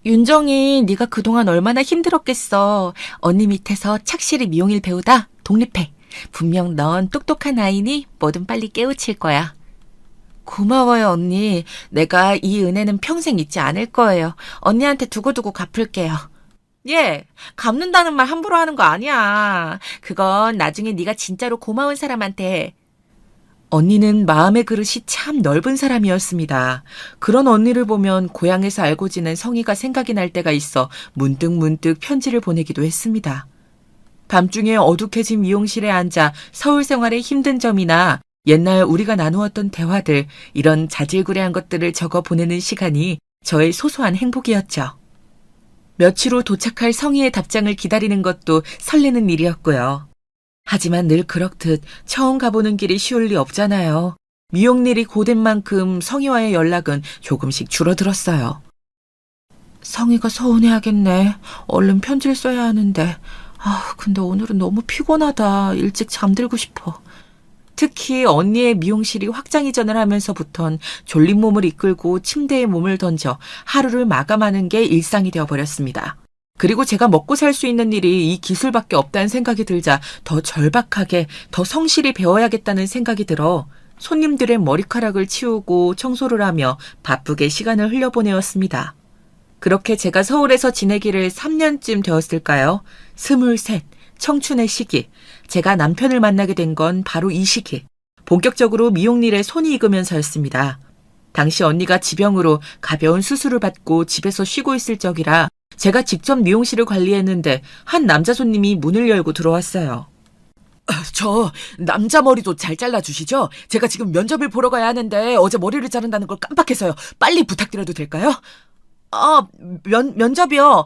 윤정이 네가 그동안 얼마나 힘들었겠어. 언니 밑에서 착실히 미용일 배우다 독립해. 분명 넌 똑똑한 아이니 뭐든 빨리 깨우칠 거야. 고마워요, 언니. 내가 이 은혜는 평생 잊지 않을 거예요. 언니한테 두고두고 갚을게요. 예, 갚는다는 말 함부로 하는 거 아니야. 그건 나중에 네가 진짜로 고마운 사람한테 해. 언니는 마음의 그릇이 참 넓은 사람이었습니다. 그런 언니를 보면 고향에서 알고 지낸 성희가 생각이 날 때가 있어 문득문득 편지를 보내기도 했습니다. 밤중에 어둑해진 미용실에 앉아 서울 생활의 힘든 점이나 옛날 우리가 나누었던 대화들, 이런 자질구레한 것들을 적어 보내는 시간이 저의 소소한 행복이었죠. 며칠 후 도착할 성희의 답장을 기다리는 것도 설레는 일이었고요. 하지만 늘 그렇듯 처음 가보는 길이 쉬울 리 없잖아요. 미용일이 고된 만큼 성희와의 연락은 조금씩 줄어들었어요. 성희가 서운해하겠네. 얼른 편지를 써야 하는데. 근데 오늘은 너무 피곤하다. 일찍 잠들고 싶어. 특히 언니의 미용실이 확장 이전을 하면서부턴 졸린 몸을 이끌고 침대에 몸을 던져 하루를 마감하는 게 일상이 되어버렸습니다. 그리고 제가 먹고 살 수 있는 일이 이 기술밖에 없다는 생각이 들자 더 절박하게, 더 성실히 배워야겠다는 생각이 들어 손님들의 머리카락을 치우고 청소를 하며 바쁘게 시간을 흘려보내었습니다. 그렇게 제가 서울에서 지내기를 3년쯤 되었을까요? 23, 청춘의 시기. 제가 남편을 만나게 된 건 바로 이 시기. 본격적으로 미용일에 손이 익으면서였습니다. 당시 언니가 지병으로 가벼운 수술을 받고 집에서 쉬고 있을 적이라 제가 직접 미용실을 관리했는데 한 남자 손님이 문을 열고 들어왔어요. 저 남자 머리도 잘 잘라주시죠? 제가 지금 면접을 보러 가야 하는데 어제 머리를 자른다는 걸 깜빡해서요. 빨리 부탁드려도 될까요? 면접이요?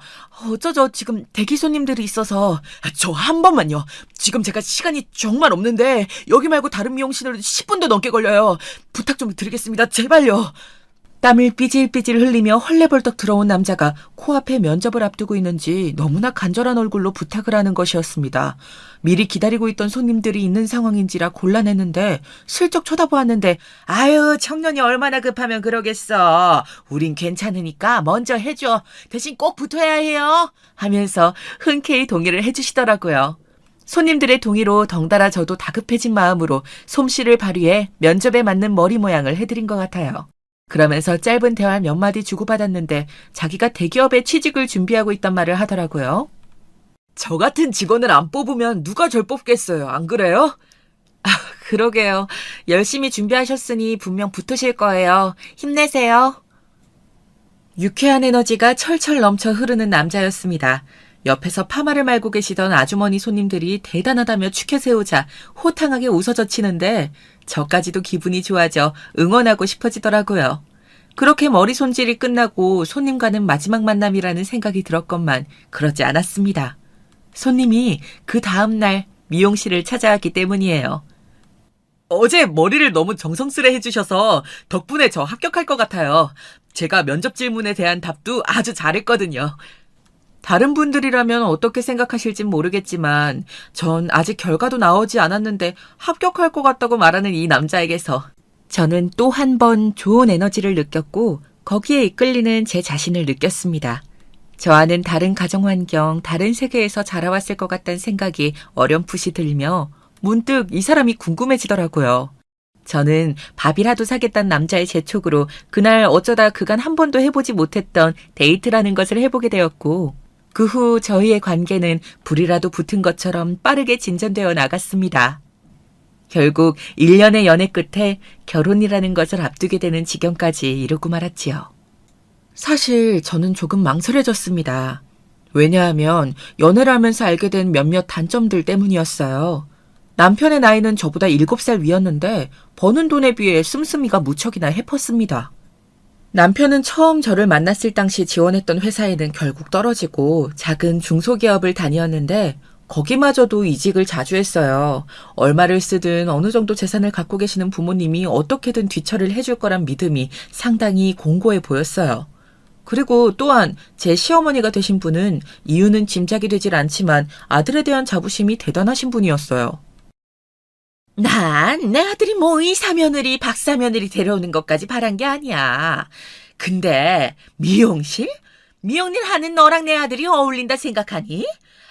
어쩌죠? 지금 대기 손님들이 있어서. 저 한 번만요. 지금 제가 시간이 정말 없는데 여기 말고 다른 미용실은 10분도 넘게 걸려요. 부탁 좀 드리겠습니다. 제발요. 땀을 삐질삐질 흘리며 헐레벌떡 들어온 남자가 코앞에 면접을 앞두고 있는지 너무나 간절한 얼굴로 부탁을 하는 것이었습니다. 미리 기다리고 있던 손님들이 있는 상황인지라 곤란했는데 슬쩍 쳐다보았는데 아유 청년이 얼마나 급하면 그러겠어. 우린 괜찮으니까 먼저 해줘. 대신 꼭 붙어야 해요. 하면서 흔쾌히 동의를 해주시더라고요. 손님들의 동의로 덩달아 저도 다급해진 마음으로 솜씨를 발휘해 면접에 맞는 머리 모양을 해드린 것 같아요. 그러면서 짧은 대화 몇 마디 주고받았는데 자기가 대기업에 취직을 준비하고 있단 말을 하더라고요. 저 같은 직원을 안 뽑으면 누가 절 뽑겠어요. 안 그래요? 그러게요. 열심히 준비하셨으니 분명 붙으실 거예요. 힘내세요. 유쾌한 에너지가 철철 넘쳐 흐르는 남자였습니다. 옆에서 파마를 말고 계시던 아주머니 손님들이 대단하다며 추켜세우자 호탕하게 웃어젖히는데 저까지도 기분이 좋아져 응원하고 싶어지더라고요. 그렇게 머리 손질이 끝나고 손님과는 마지막 만남이라는 생각이 들었건만 그러지 않았습니다. 손님이 그 다음날 미용실을 찾아왔기 때문이에요. 어제 머리를 너무 정성스레 해주셔서 덕분에 저 합격할 것 같아요. 제가 면접 질문에 대한 답도 아주 잘했거든요. 다른 분들이라면 어떻게 생각하실진 모르겠지만 전 아직 결과도 나오지 않았는데 합격할 것 같다고 말하는 이 남자에게서 저는 또 한 번 좋은 에너지를 느꼈고 거기에 이끌리는 제 자신을 느꼈습니다. 저와는 다른 가정환경, 다른 세계에서 자라왔을 것 같다는 생각이 어렴풋이 들며 문득 이 사람이 궁금해지더라고요. 저는 밥이라도 사겠다는 남자의 재촉으로 그날 어쩌다 그간 한 번도 해보지 못했던 데이트라는 것을 해보게 되었고 그 후 저희의 관계는 불이라도 붙은 것처럼 빠르게 진전되어 나갔습니다. 결국 1년의 연애 끝에 결혼이라는 것을 앞두게 되는 지경까지 이르고 말았지요. 사실 저는 조금 망설여졌습니다. 왜냐하면 연애를 하면서 알게 된 몇몇 단점들 때문이었어요. 남편의 나이는 저보다 7살 위였는데 버는 돈에 비해 씀씀이가 무척이나 해펐습니다. 남편은 처음 저를 만났을 당시 지원했던 회사에는 결국 떨어지고 작은 중소기업을 다녔는데 거기마저도 이직을 자주 했어요. 얼마를 쓰든 어느 정도 재산을 갖고 계시는 부모님이 어떻게든 뒤처리를 해줄 거란 믿음이 상당히 공고해 보였어요. 그리고 또한 제 시어머니가 되신 분은 이유는 짐작이 되질 않지만 아들에 대한 자부심이 대단하신 분이었어요. 난 내 아들이 뭐 이사며느리 박사며느리 데려오는 것까지 바란 게 아니야. 근데 미용실? 미용일 하는 너랑 내 아들이 어울린다 생각하니?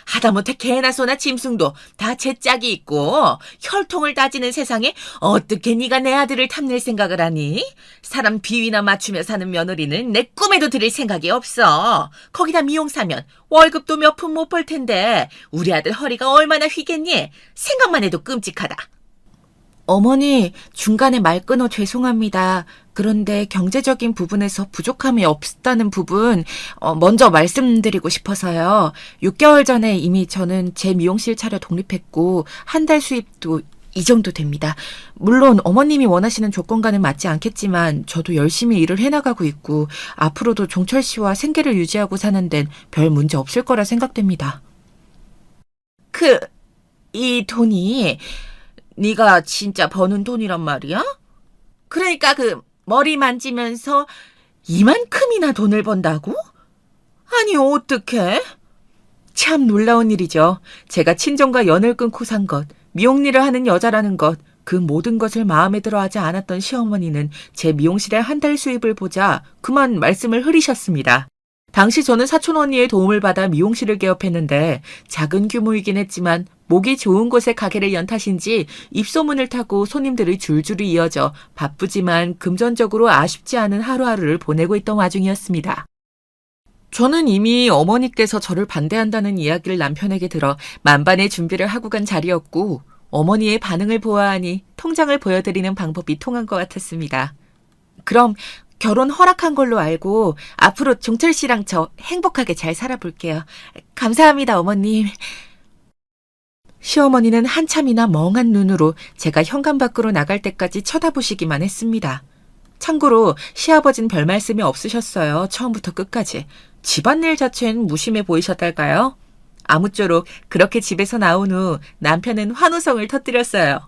하다못해 개나 소나 짐승도 다 제 짝이 있고 혈통을 따지는 세상에 어떻게 네가 내 아들을 탐낼 생각을 하니? 사람 비위나 맞추며 사는 며느리는 내 꿈에도 들일 생각이 없어. 거기다 미용사면 월급도 몇 푼 못 벌 텐데 우리 아들 허리가 얼마나 휘겠니? 생각만 해도 끔찍하다. 어머니, 중간에 말 끊어 죄송합니다. 그런데 경제적인 부분에서 부족함이 없다는 부분 먼저 말씀드리고 싶어서요. 6개월 전에 이미 저는 제 미용실 차려 독립했고 한 달 수입도 이 정도 됩니다. 물론 어머님이 원하시는 조건과는 맞지 않겠지만 저도 열심히 일을 해나가고 있고 앞으로도 종철 씨와 생계를 유지하고 사는 데는 별 문제 없을 거라 생각됩니다. 이 돈이 네가 진짜 버는 돈이란 말이야? 그러니까 머리 만지면서 이만큼이나 돈을 번다고? 아니 어떡해? 참 놀라운 일이죠. 제가 친정과 연을 끊고 산 것, 미용일을 하는 여자라는 것, 그 모든 것을 마음에 들어 하지 않았던 시어머니는 제 미용실의 한 달 수입을 보자 그만 말씀을 흐리셨습니다. 당시 저는 사촌 언니의 도움을 받아 미용실을 개업했는데 작은 규모이긴 했지만 목이 좋은 곳에 가게를 연 탓인지 입소문을 타고 손님들이 줄줄이 이어져 바쁘지만 금전적으로 아쉽지 않은 하루하루를 보내고 있던 와중이었습니다. 저는 이미 어머니께서 저를 반대한다는 이야기를 남편에게 들어 만반의 준비를 하고 간 자리였고 어머니의 반응을 보아하니 통장을 보여드리는 방법이 통한 것 같았습니다. 그럼 결혼 허락한 걸로 알고 앞으로 종철 씨랑 저 행복하게 잘 살아볼게요. 감사합니다, 어머님. 시어머니는 한참이나 멍한 눈으로 제가 현관 밖으로 나갈 때까지 쳐다보시기만 했습니다. 참고로 시아버진 별 말씀이 없으셨어요. 처음부터 끝까지. 집안일 자체는 무심해 보이셨달까요? 아무쪼록 그렇게 집에서 나온 후 남편은 환호성을 터뜨렸어요.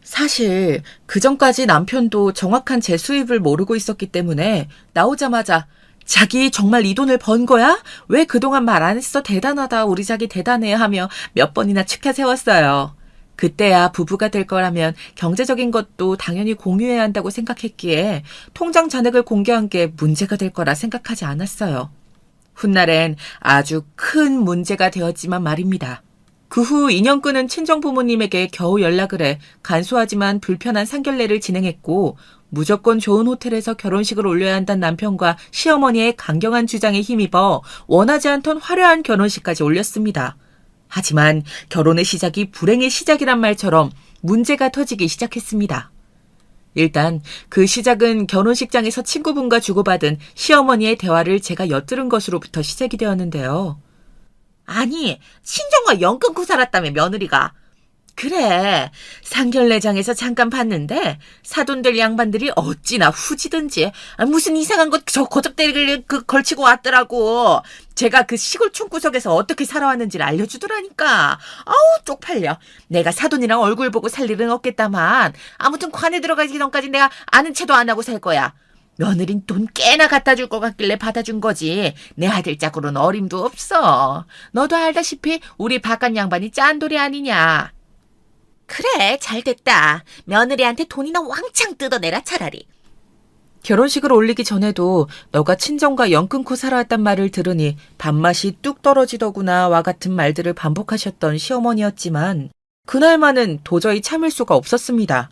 사실 그전까지 남편도 정확한 제 수입을 모르고 있었기 때문에 나오자마자 자기 정말 이 돈을 번 거야? 왜 그동안 말 안 했어? 대단하다. 우리 자기 대단해 하며 몇 번이나 축하 세웠어요. 그때야 부부가 될 거라면 경제적인 것도 당연히 공유해야 한다고 생각했기에 통장 잔액을 공개한 게 문제가 될 거라 생각하지 않았어요. 훗날엔 아주 큰 문제가 되었지만 말입니다. 그 후 인연 끄는 친정 부모님에게 겨우 연락을 해 간소하지만 불편한 상견례를 진행했고 무조건 좋은 호텔에서 결혼식을 올려야 한다는 남편과 시어머니의 강경한 주장에 힘입어 원하지 않던 화려한 결혼식까지 올렸습니다. 하지만 결혼의 시작이 불행의 시작이란 말처럼 문제가 터지기 시작했습니다. 일단 그 시작은 결혼식장에서 친구분과 주고받은 시어머니의 대화를 제가 엿들은 것으로부터 시작이 되었는데요. 아니, 친정과 연 끊고 살았다며 며느리가. 그래, 상견례장에서 잠깐 봤는데 사돈들 양반들이 어찌나 후지든지 무슨 이상한 것 저 고적대기를 걸치고 왔더라고. 제가 그 시골 촌구석에서 어떻게 살아왔는지를 알려주더라니까. 아우 쪽팔려. 내가 사돈이랑 얼굴 보고 살 일은 없겠다만 아무튼 관에 들어가기 전까지 내가 아는 체도 안 하고 살 거야. 며느린 돈 꽤나 갖다 줄 것 같길래 받아준 거지. 내 아들 짝으로는 어림도 없어. 너도 알다시피 우리 바깥 양반이 짠돌이 아니냐. 그래, 잘됐다. 며느리한테 돈이나 왕창 뜯어내라 차라리. 결혼식을 올리기 전에도 너가 친정과 연 끊고 살아왔단 말을 들으니 밥맛이 뚝 떨어지더구나와 같은 말들을 반복하셨던 시어머니였지만 그날만은 도저히 참을 수가 없었습니다.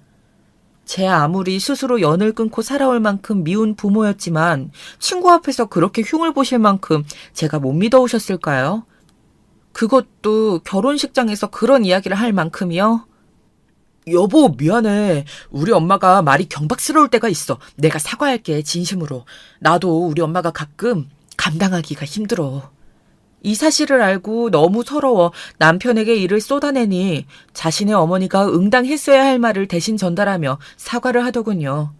제 아무리 스스로 연을 끊고 살아올 만큼 미운 부모였지만 친구 앞에서 그렇게 흉을 보실 만큼 제가 못 믿어오셨을까요? 그것도 결혼식장에서 그런 이야기를 할 만큼이요? 여보, 미안해. 우리 엄마가 말이 경박스러울 때가 있어. 내가 사과할게, 진심으로. 나도 우리 엄마가 가끔 감당하기가 힘들어. 이 사실을 알고 너무 서러워 남편에게 일을 쏟아내니 자신의 어머니가 응당했어야 할 말을 대신 전달하며 사과를 하더군요.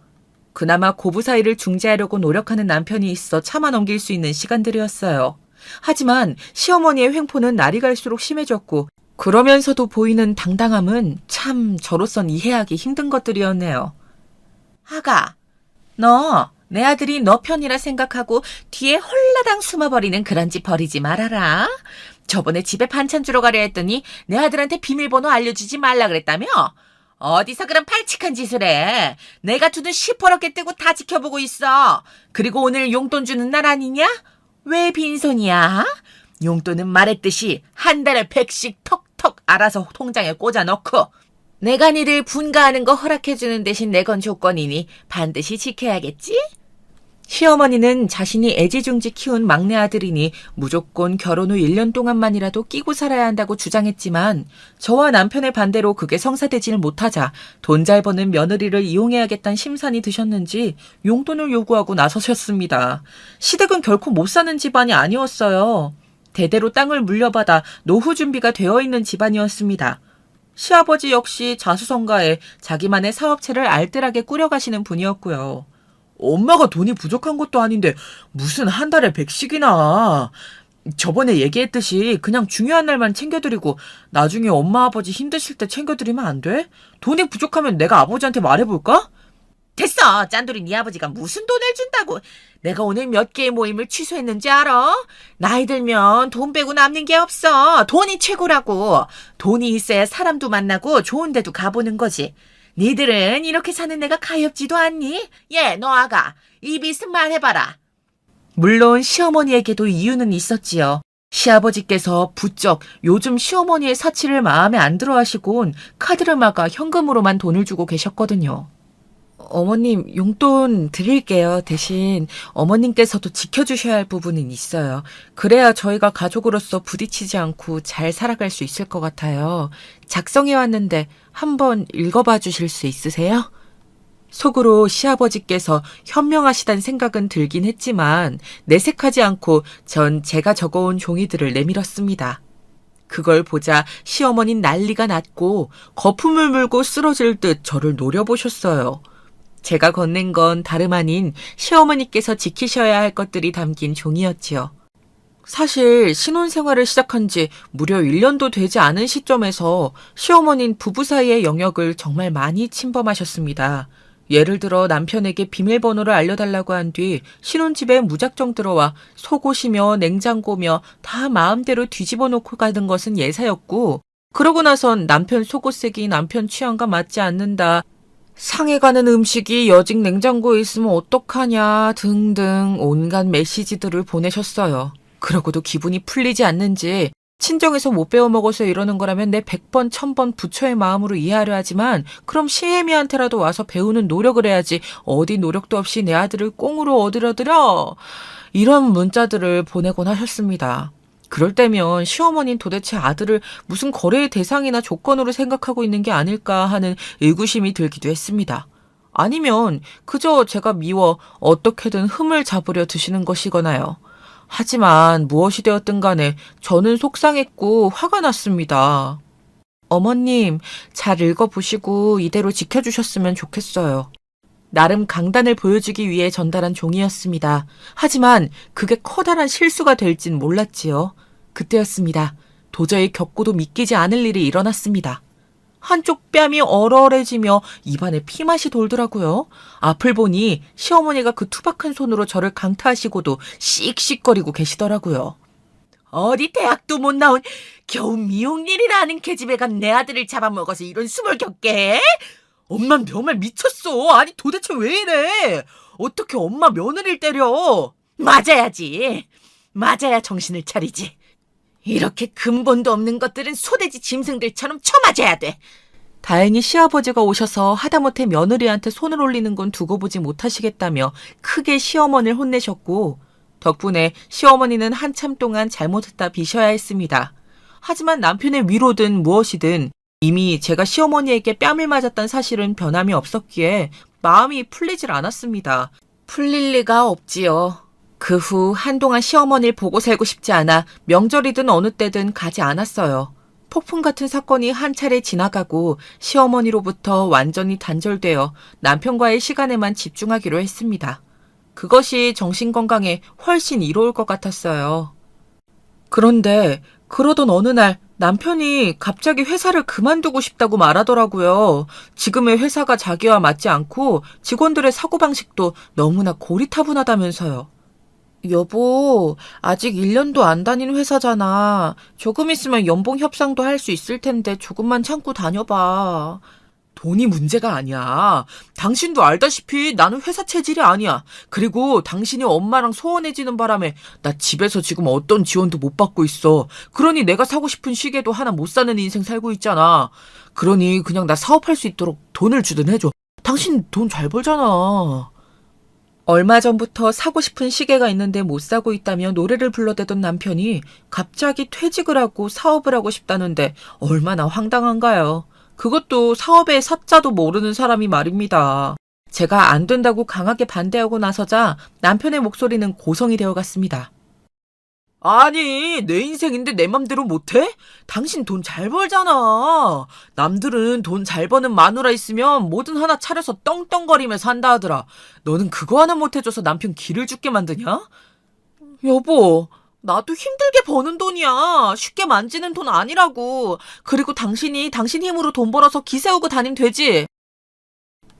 그나마 고부 사이를 중재하려고 노력하는 남편이 있어 참아 넘길 수 있는 시간들이었어요. 하지만 시어머니의 횡포는 날이 갈수록 심해졌고 그러면서도 보이는 당당함은 참 저로선 이해하기 힘든 것들이었네요. 아가, 너 내 아들이 너 편이라 생각하고 뒤에 홀라당 숨어버리는 그런 짓 버리지 말아라. 저번에 집에 반찬 주러 가려 했더니 내 아들한테 비밀번호 알려주지 말라 그랬다며? 어디서 그런 발칙한 짓을 해. 내가 두 눈 시퍼렇게 뜨고 다 지켜보고 있어. 그리고 오늘 용돈 주는 날 아니냐? 왜 빈손이야? 용돈은 말했듯이 한 달에 100씩 턱턱 알아서 통장에 꽂아 넣고 내가 니들 분가하는 거 허락해주는 대신 내건 조건이니 반드시 지켜야겠지? 시어머니는 자신이 애지중지 키운 막내 아들이니 무조건 결혼 후 1년 동안만이라도 끼고 살아야 한다고 주장했지만 저와 남편의 반대로 그게 성사되지를 못하자 돈 잘 버는 며느리를 이용해야겠다는 심산이 드셨는지 용돈을 요구하고 나서셨습니다. 시댁은 결코 못 사는 집안이 아니었어요. 대대로 땅을 물려받아 노후 준비가 되어 있는 집안이었습니다. 시아버지 역시 자수성가에 자기만의 사업체를 알뜰하게 꾸려가시는 분이었고요. 엄마가 돈이 부족한 것도 아닌데 무슨 한 달에 100씩이나. 저번에 얘기했듯이 그냥 중요한 날만 챙겨드리고 나중에 엄마 아버지 힘드실 때 챙겨드리면 안 돼? 돈이 부족하면 내가 아버지한테 말해볼까? 됐어. 짠돌이 네 아버지가 무슨 돈을 준다고. 내가 오늘 몇 개의 모임을 취소했는지 알아? 나이 들면 돈 빼고 남는 게 없어. 돈이 최고라고. 돈이 있어야 사람도 만나고 좋은 데도 가보는 거지. 니들은 이렇게 사는 내가 가엾지도 않니? 너 아가. 입 있음 말해봐라. 물론 시어머니에게도 이유는 있었지요. 시아버지께서 부쩍 요즘 시어머니의 사치를 마음에 안 들어 하시곤 카드를 막아 현금으로만 돈을 주고 계셨거든요. 어머님, 용돈 드릴게요. 대신 어머님께서도 지켜주셔야 할 부분은 있어요. 그래야 저희가 가족으로서 부딪히지 않고 잘 살아갈 수 있을 것 같아요. 작성해 왔는데 한번 읽어봐 주실 수 있으세요? 속으로 시아버지께서 현명하시단 생각은 들긴 했지만 내색하지 않고 전 제가 적어온 종이들을 내밀었습니다. 그걸 보자 시어머니는 난리가 났고 거품을 물고 쓰러질 듯 저를 노려보셨어요. 제가 건넨 건 다름 아닌 시어머니께서 지키셔야 할 것들이 담긴 종이였지요. 사실 신혼생활을 시작한 지 무려 1년도 되지 않은 시점에서 시어머니는 부부 사이의 영역을 정말 많이 침범하셨습니다. 예를 들어 남편에게 비밀번호를 알려달라고 한 뒤 신혼집에 무작정 들어와 속옷이며 냉장고며 다 마음대로 뒤집어 놓고 가는 것은 예사였고, 그러고 나선 남편 속옷색이 남편 취향과 맞지 않는다, 상해가는 음식이 여직 냉장고에 있으면 어떡하냐 등등 온갖 메시지들을 보내셨어요. 그러고도 기분이 풀리지 않는지 친정에서 못 배워 먹어서 이러는 거라면 내 100번 1000번 부처의 마음으로 이해하려 하지만 그럼 시애미한테라도 와서 배우는 노력을 해야지 어디 노력도 없이 내 아들을 꽁으로 얻으려들여, 이런 문자들을 보내곤 하셨습니다. 그럴 때면 시어머니는 도대체 아들을 무슨 거래의 대상이나 조건으로 생각하고 있는 게 아닐까 하는 의구심이 들기도 했습니다. 아니면 그저 제가 미워 어떻게든 흠을 잡으려 드시는 것이거나요. 하지만 무엇이 되었든 간에 저는 속상했고 화가 났습니다. 어머님, 잘 읽어보시고 이대로 지켜주셨으면 좋겠어요. 나름 강단을 보여주기 위해 전달한 종이였습니다. 하지만 그게 커다란 실수가 될진 몰랐지요. 그때였습니다. 도저히 겪고도 믿기지 않을 일이 일어났습니다. 한쪽 뺨이 얼얼해지며 입안에 피맛이 돌더라고요. 앞을 보니 시어머니가 그 투박한 손으로 저를 강타하시고도 씩씩거리고 계시더라고요. 어디 대학도 못 나온 겨우 미용일이라는 계집애 간 내 아들을 잡아먹어서 이런 숨을 겪게 해? 엄만 정말 미쳤어. 아니 도대체 왜 이래? 어떻게 엄마 며느리를 때려? 맞아야지. 맞아야 정신을 차리지. 이렇게 근본도 없는 것들은 소돼지 짐승들처럼 쳐맞아야 돼. 다행히 시아버지가 오셔서 하다못해 며느리한테 손을 올리는 건 두고 보지 못하시겠다며 크게 시어머니를 혼내셨고, 덕분에 시어머니는 한참 동안 잘못했다 비셔야 했습니다. 하지만 남편의 위로든 무엇이든 이미 제가 시어머니에게 뺨을 맞았다는 사실은 변함이 없었기에 마음이 풀리질 않았습니다. 풀릴 리가 없지요. 그 후 한동안 시어머니를 보고 살고 싶지 않아 명절이든 어느 때든 가지 않았어요. 폭풍 같은 사건이 한 차례 지나가고 시어머니로부터 완전히 단절되어 남편과의 시간에만 집중하기로 했습니다. 그것이 정신건강에 훨씬 이로울 것 같았어요. 그런데 그러던 어느 날 남편이 갑자기 회사를 그만두고 싶다고 말하더라고요. 지금의 회사가 자기와 맞지 않고 직원들의 사고방식도 너무나 고리타분하다면서요. 여보, 아직 1년도 안 다닌 회사잖아. 조금 있으면 연봉 협상도 할 수 있을 텐데 조금만 참고 다녀봐. 돈이 문제가 아니야. 당신도 알다시피 나는 회사 체질이 아니야. 그리고 당신이 엄마랑 소원해지는 바람에 나 집에서 지금 어떤 지원도 못 받고 있어. 그러니 내가 사고 싶은 시계도 하나 못 사는 인생 살고 있잖아. 그러니 그냥 나 사업할 수 있도록 돈을 주든 해줘. 당신 돈 잘 벌잖아. 얼마 전부터 사고 싶은 시계가 있는데 못 사고 있다며 노래를 불러대던 남편이 갑자기 퇴직을 하고 사업을 하고 싶다는데 얼마나 황당한가요? 그것도 사업의 사자도 모르는 사람이 말입니다. 제가 안 된다고 강하게 반대하고 나서자 남편의 목소리는 고성이 되어갔습니다. 아니, 내 인생인데 내 맘대로 못해? 당신 돈 잘 벌잖아. 남들은 돈 잘 버는 마누라 있으면 뭐든 하나 차려서 떵떵거리면서 한다 하더라. 너는 그거 하나 못해줘서 남편 기를 죽게 만드냐? 여보, 나도 힘들게 버는 돈이야. 쉽게 만지는 돈 아니라고. 그리고 당신이 당신 힘으로 돈 벌어서 기세우고 다니면 되지.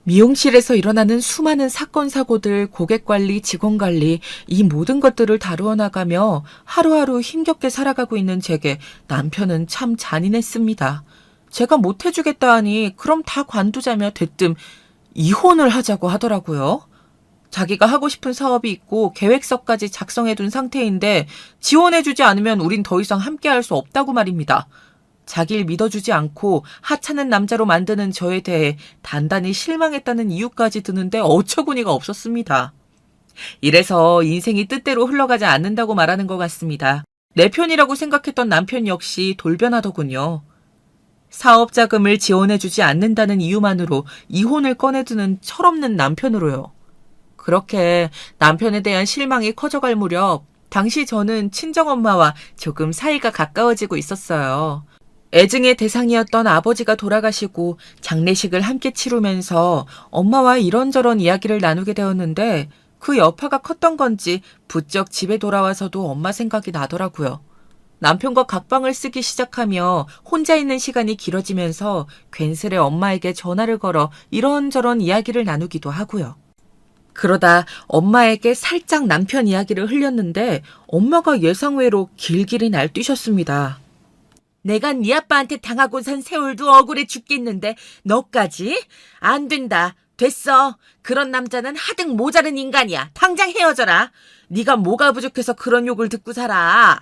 미용실에서 일어나는 수많은 사건, 사고들, 고객관리, 직원관리, 이 모든 것들을 다루어 나가며 하루하루 힘겹게 살아가고 있는 제게 남편은 참 잔인했습니다. 제가 못해주겠다 하니 그럼 다 관두자며 대뜸 이혼을 하자고 하더라고요. 자기가 하고 싶은 사업이 있고 계획서까지 작성해둔 상태인데 지원해주지 않으면 우린 더 이상 함께할 수 없다고 말입니다. 자기를 믿어주지 않고 하찮은 남자로 만드는 저에 대해 단단히 실망했다는 이유까지 드는데 어처구니가 없었습니다. 이래서 인생이 뜻대로 흘러가지 않는다고 말하는 것 같습니다. 내 편이라고 생각했던 남편 역시 돌변하더군요. 사업 자금을 지원해주지 않는다는 이유만으로 이혼을 꺼내드는 철없는 남편으로요. 그렇게 남편에 대한 실망이 커져갈 무렵 당시 저는 친정엄마와 조금 사이가 가까워지고 있었어요. 애증의 대상이었던 아버지가 돌아가시고 장례식을 함께 치르면서 엄마와 이런저런 이야기를 나누게 되었는데 그 여파가 컸던 건지 부쩍 집에 돌아와서도 엄마 생각이 나더라고요. 남편과 각방을 쓰기 시작하며 혼자 있는 시간이 길어지면서 괜스레 엄마에게 전화를 걸어 이런저런 이야기를 나누기도 하고요. 그러다 엄마에게 살짝 남편 이야기를 흘렸는데 엄마가 예상외로 길길이 날뛰셨습니다. 내가 네 아빠한테 당하고 산 세월도 억울해 죽겠는데 너까지? 안 된다. 됐어. 그런 남자는 하등 모자른 인간이야. 당장 헤어져라. 네가 뭐가 부족해서 그런 욕을 듣고 살아.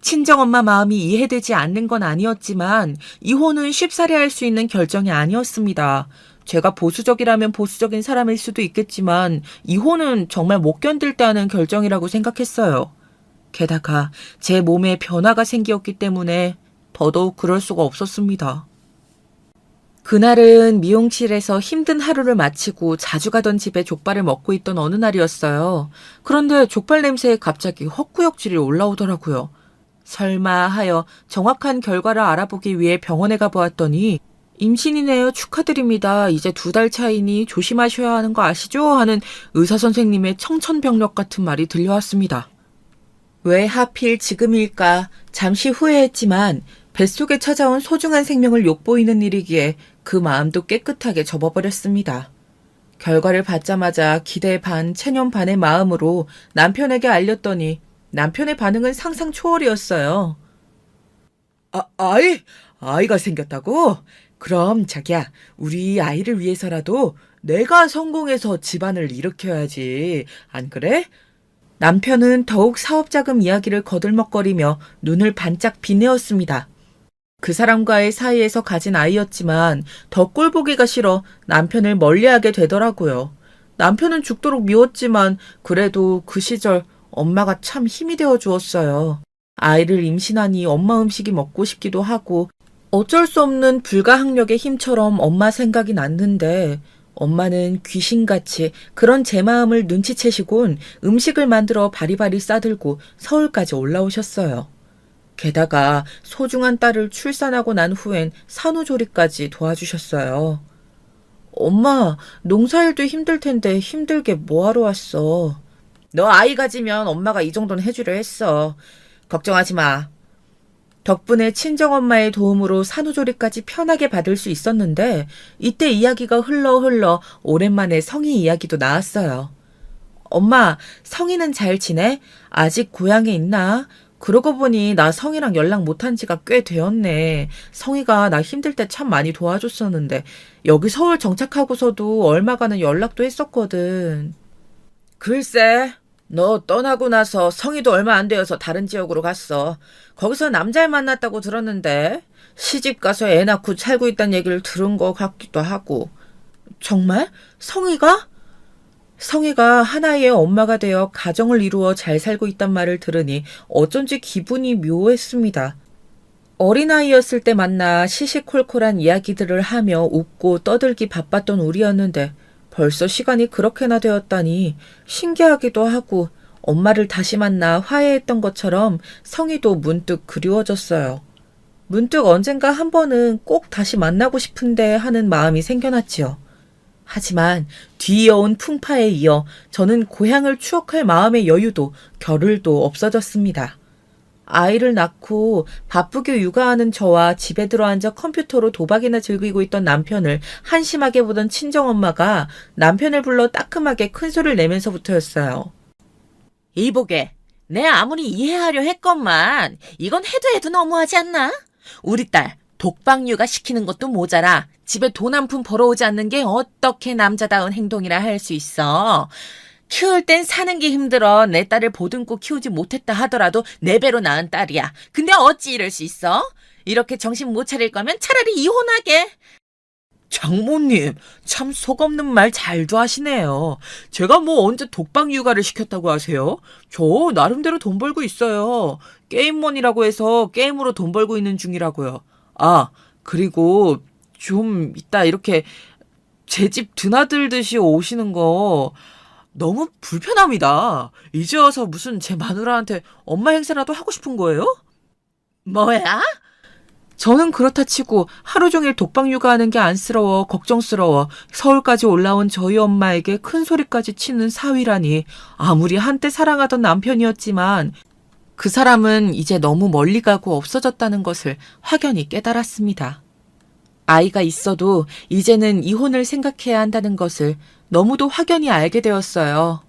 친정엄마 마음이 이해되지 않는 건 아니었지만 이혼은 쉽사리 할 수 있는 결정이 아니었습니다. 제가 보수적이라면 보수적인 사람일 수도 있겠지만 이혼은 정말 못 견딜 때 하는 결정이라고 생각했어요. 게다가 제 몸에 변화가 생기었기 때문에 더더욱 그럴 수가 없었습니다. 그날은 미용실에서 힘든 하루를 마치고 자주 가던 집에 족발을 먹고 있던 어느 날이었어요. 그런데 족발 냄새에 갑자기 헛구역질이 올라오더라고요. 설마 하여 정확한 결과를 알아보기 위해 병원에 가보았더니 임신이네요. 축하드립니다. 이제 2달 차이니 조심하셔야 하는 거 아시죠? 하는 의사선생님의 청천벽력 같은 말이 들려왔습니다. 왜 하필 지금일까? 잠시 후회했지만 뱃속에 찾아온 소중한 생명을 욕보이는 일이기에 그 마음도 깨끗하게 접어버렸습니다. 결과를 받자마자 기대 반, 체념 반의 마음으로 남편에게 알렸더니 남편의 반응은 상상 초월이었어요. 아이가 생겼다고? 그럼 자기야, 우리 아이를 위해서라도 내가 성공해서 집안을 일으켜야지. 안 그래? 남편은 더욱 사업자금 이야기를 거들먹거리며 눈을 반짝 비내었습니다. 그 사람과의 사이에서 가진 아이였지만 더 꼴보기가 싫어 남편을 멀리하게 되더라고요. 남편은 죽도록 미웠지만 그래도 그 시절 엄마가 참 힘이 되어 주었어요. 아이를 임신하니 엄마 음식이 먹고 싶기도 하고 어쩔 수 없는 불가항력의 힘처럼 엄마 생각이 났는데 엄마는 귀신같이 그런 제 마음을 눈치채시곤 음식을 만들어 바리바리 싸들고 서울까지 올라오셨어요. 게다가 소중한 딸을 출산하고 난 후엔 산후조리까지 도와주셨어요. 엄마, 농사일도 힘들 텐데 힘들게 뭐하러 왔어? 너 아이 가지면 엄마가 이 정도는 해주려 했어. 걱정하지 마. 덕분에 친정엄마의 도움으로 산후조리까지 편하게 받을 수 있었는데 이때 이야기가 흘러 오랜만에 성희 이야기도 나왔어요. 엄마, 성희는 잘 지내? 아직 고향에 있나? 그러고 보니 나 성희랑 연락 못한 지가 꽤 되었네. 성희가 나 힘들 때 참 많이 도와줬었는데 여기 서울 정착하고서도 얼마간은 연락도 했었거든. 글쎄, 너 떠나고 나서 성희도 얼마 안 되어서 다른 지역으로 갔어. 거기서 남자를 만났다고 들었는데 시집 가서 애 낳고 살고 있다는 얘기를 들은 것 같기도 하고. 정말? 성희가? 성희가 하나의 엄마가 되어 가정을 이루어 잘 살고 있단 말을 들으니 어쩐지 기분이 묘했습니다. 어린아이였을 때 만나 시시콜콜한 이야기들을 하며 웃고 떠들기 바빴던 우리였는데 벌써 시간이 그렇게나 되었다니 신기하기도 하고 엄마를 다시 만나 화해했던 것처럼 성희도 문득 그리워졌어요. 문득 언젠가 한 번은 꼭 다시 만나고 싶은데 하는 마음이 생겨났지요. 하지만 뒤이어온 풍파에 이어 저는 고향을 추억할 마음의 여유도 겨를도 없어졌습니다. 아이를 낳고 바쁘게 육아하는 저와 집에 들어앉아 컴퓨터로 도박이나 즐기고 있던 남편을 한심하게 보던 친정엄마가 남편을 불러 따끔하게 큰 소리를 내면서부터였어요. 이보게, 내 아무리 이해하려 했건만 이건 해도 너무하지 않나? 우리 딸 독박 육아 시키는 것도 모자라 집에 돈 한 푼 벌어오지 않는 게 어떻게 남자다운 행동이라 할 수 있어. 키울 땐 사는 게 힘들어 내 딸을 보듬고 키우지 못했다 하더라도 내 배로 낳은 딸이야. 근데 어찌 이럴 수 있어? 이렇게 정신 못 차릴 거면 차라리 이혼하게. 장모님, 참 속없는 말 잘도 하시네요. 제가 뭐 언제 독방 육아를 시켰다고 하세요? 저 나름대로 돈 벌고 있어요. 게임머니라고 해서 게임으로 돈 벌고 있는 중이라고요. 아, 그리고 좀 이따 이렇게 제 집 드나들듯이 오시는 거 너무 불편합니다. 이제 와서 무슨 제 마누라한테 엄마 행세라도 하고 싶은 거예요? 뭐야? 저는 그렇다 치고 하루 종일 독방 육아하는 게 안쓰러워 걱정스러워 서울까지 올라온 저희 엄마에게 큰 소리까지 치는 사위라니. 아무리 한때 사랑하던 남편이었지만 그 사람은 이제 너무 멀리 가고 없어졌다는 것을 확연히 깨달았습니다. 아이가 있어도 이제는 이혼을 생각해야 한다는 것을 너무도 확연히 알게 되었어요.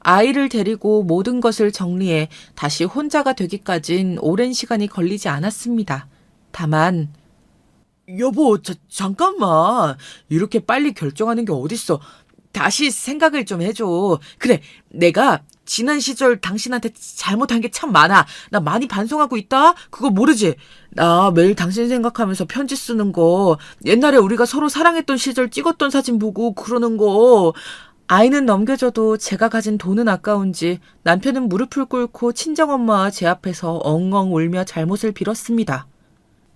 아이를 데리고 모든 것을 정리해 다시 혼자가 되기까진 오랜 시간이 걸리지 않았습니다. 다만 여보, 잠깐만. 이렇게 빨리 결정하는 게 어딨어. 다시 생각을 좀 해줘. 그래, 내가 지난 시절 당신한테 잘못한 게 참 많아. 나 많이 반성하고 있다? 그거 모르지? 나 매일 당신 생각하면서 편지 쓰는 거, 옛날에 우리가 서로 사랑했던 시절 찍었던 사진 보고 그러는 거. 아이는 넘겨줘도 제가 가진 돈은 아까운지 남편은 무릎을 꿇고 친정엄마와 제 앞에서 엉엉 울며 잘못을 빌었습니다.